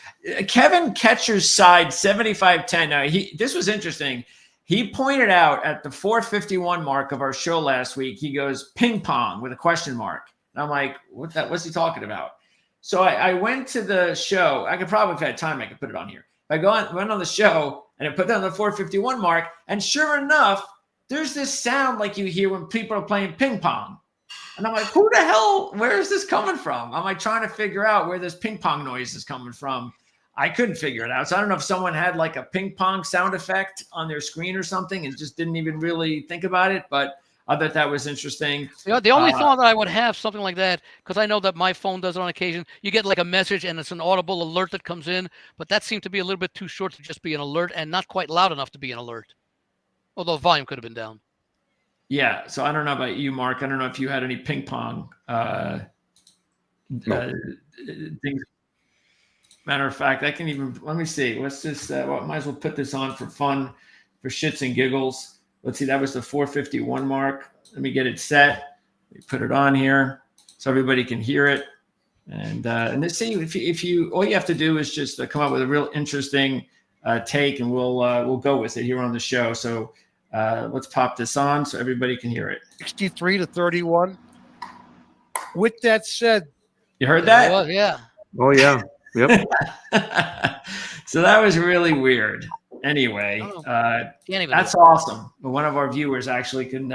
Kevin Ketcher's side, 75-10. Now, this was interesting. He pointed out at the 4:51 mark of our show last week, he goes, ping pong with a question mark. And I'm like, what's he talking about? So I went to the show. I could probably, if I had time, I could put it on here. I went on the show and I put down the 4:51 mark. And sure enough, there's this sound like you hear when people are playing ping pong. And I'm like, who the hell, where is this coming from? I'm like trying to figure out where this ping pong noise is coming from. I couldn't figure it out. So I don't know if someone had like a ping pong sound effect on their screen or something and just didn't even really think about it. But I thought that was interesting. The only thought that I would have something like that, because I know that my phone does it on occasion, you get like a message and it's an audible alert that comes in, but that seemed to be a little bit too short to just be an alert and not quite loud enough to be an alert. Although volume could have been down. Yeah. So I don't know about you, Mark. I don't know if you had any ping pong things. Matter of fact, I can even, let me see. Let's just, might as well put this on for fun, for shits and giggles. Let's see, that was the 4:51 mark. Let me get it set. We put it on here so everybody can hear it. And let's see if you all you have to do is just come up with a real interesting take, and we'll go with it here on the show. So let's pop this on so everybody can hear it. 63-31. With that said, you heard that? Yeah. Oh yeah. Yep. So that was really weird. Anyway, that's awesome. One of our viewers actually can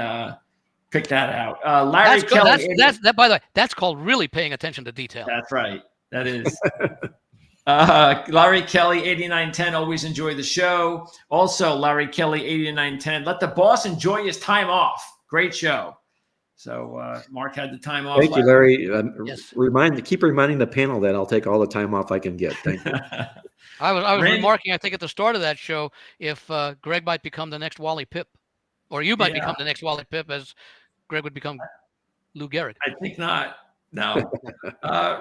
pick that out. Larry Kelly. That's by the way, that's called really paying attention to detail. That's right. That is. Larry Kelly, 8910. Always enjoy the show. Also, Larry Kelly, 8910. Let the boss enjoy his time off. Great show. So Mark had the time off. Thank you, Larry. Yes. Keep reminding the panel that I'll take all the time off I can get. Thank you. I was remarking, I think, at the start of that show, if Greg might become the next Wally Pipp, or you might become the next Wally Pipp, as Greg would become Lou Gehrig. I think not. No.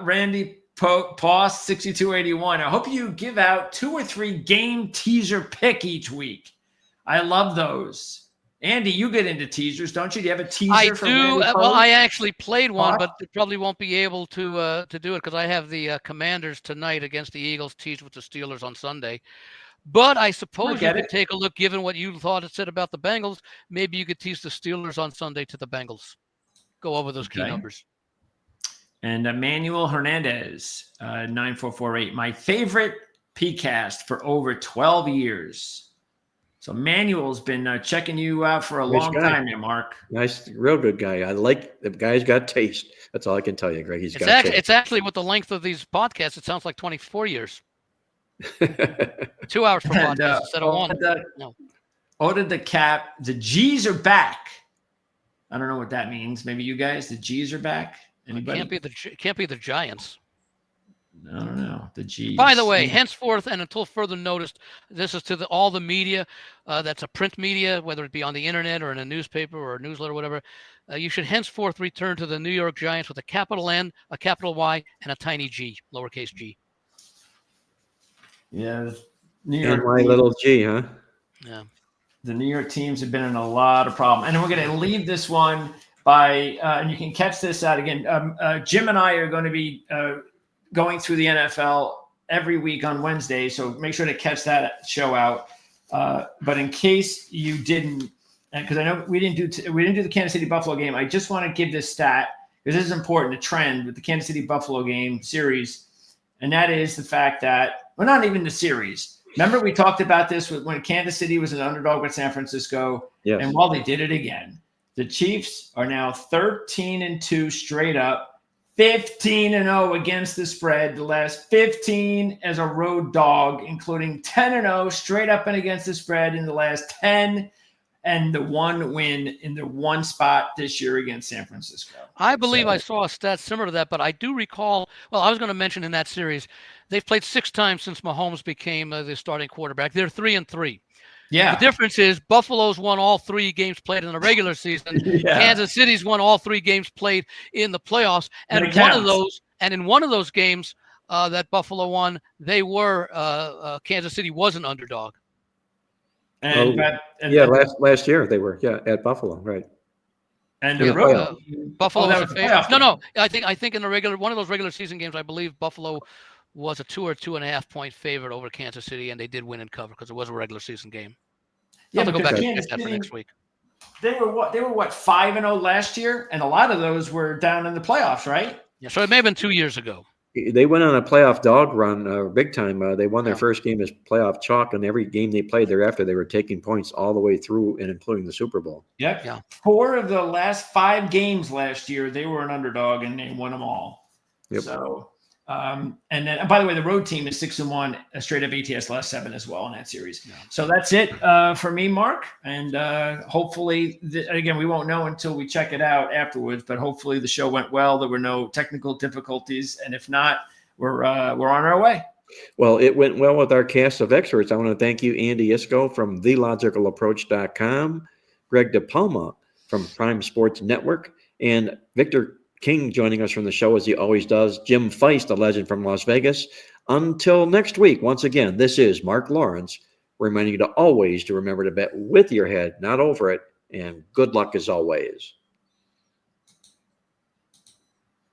Randy Poss, 6281. I hope you give out 2 or 3 game teaser pick each week. I love those. Andy, you get into teasers, don't you? Do you have a teaser? I do. Well, I actually played one, but probably won't be able to do it because I have the Commanders tonight against the Eagles, teased with the Steelers on Sunday. But I suppose you could take a look, given what you thought it said about the Bengals. Maybe you could tease the Steelers on Sunday to the Bengals. Go over those key numbers. And Manuel Hernandez, 9448. My favorite PCast for over 12 years. So Manuel's been checking you out for a long time here, Mark. Nice, real good guy. I like the guy's got taste. That's all I can tell you, Greg. He's got taste. It's actually with the length of these podcasts, it sounds like 24 years. 2 hours per podcast instead of one. Ordered the cap. The G's are back. I don't know what that means. Maybe you guys, the G's are back. Anybody? It can't be the Giants. I don't know. The G's. By the way, henceforth and until further notice, this is to all the media that's a print media, whether it be on the internet or in a newspaper or a newsletter or whatever. You should henceforth return to the New York Giants with a capital N, a capital Y, and a tiny G, lowercase g. Yeah. Little G, huh? Yeah. The New York teams have been in a lot of problems. And we're going to leave this one by, and you can catch this out again. Jim and I are going to be going through the NFL every week on Wednesday, so make sure to catch that show out. But in case you didn't, because I know we didn't do the Kansas City Buffalo game, I just want to give this stat because this is important. A trend with the Kansas City Buffalo game series, and that is the fact that not even the series. Remember we talked about this when Kansas City was an underdog with San Francisco, and well, they did it again. The Chiefs are now 13-2 straight up. 15-0 against the spread, the last 15 as a road dog, including 10-0 straight up and against the spread in the last 10 and the one win in the one spot this year against San Francisco. I believe I saw a stat similar to that, but I do recall. Well, I was going to mention in that series, they've played 6 times since Mahomes became the starting quarterback. They're 3-3. Yeah. The difference is Buffalo's won all 3 games played in the regular season. Yeah. Kansas City's won all 3 games played in the playoffs, and That in one of those games that Buffalo won, they were Kansas City was an underdog. And, last year they were at Buffalo, right? And Yeah, the road Buffalo that was was a a favorite. playoff No, game. I think in the one of those regular season games, I believe Buffalo was a 2 or 2.5 point favorite over Kansas City, and they did win and cover because it was a regular season game. Yeah, I'll have to go because back and Kansas check that for City, next week. They were what 5-0 last year, and a lot of those were down in the playoffs, right? Yeah, so it may have been 2 years ago. They went on a playoff dog run, big time. They won their Yeah. first game as playoff chalk, and every game they played thereafter, they were taking points all the way through, and including the Super Bowl. Yep. Yeah. 4 of the last 5 games last year, they were an underdog, and they won them all. Yep. So, and then, by the way, the road team is 6-1, a straight up ATS last 7 as well in that series. Yeah. So that's it for me, Mark. And hopefully, again, we won't know until we check it out afterwards. But hopefully, the show went well. There were no technical difficulties, and if not, we're on our way. Well, it went well with our cast of experts. I want to thank you, Andy Iskoe from TheLogicalApproach.com, Greg DePalma from Prime Sports Network, and Victor King joining us from the show as he always does, Jim Feist, a legend from Las Vegas. Until next week, once again, this is Mark Lawrence reminding you to always remember to bet with your head, not over it, and good luck as always.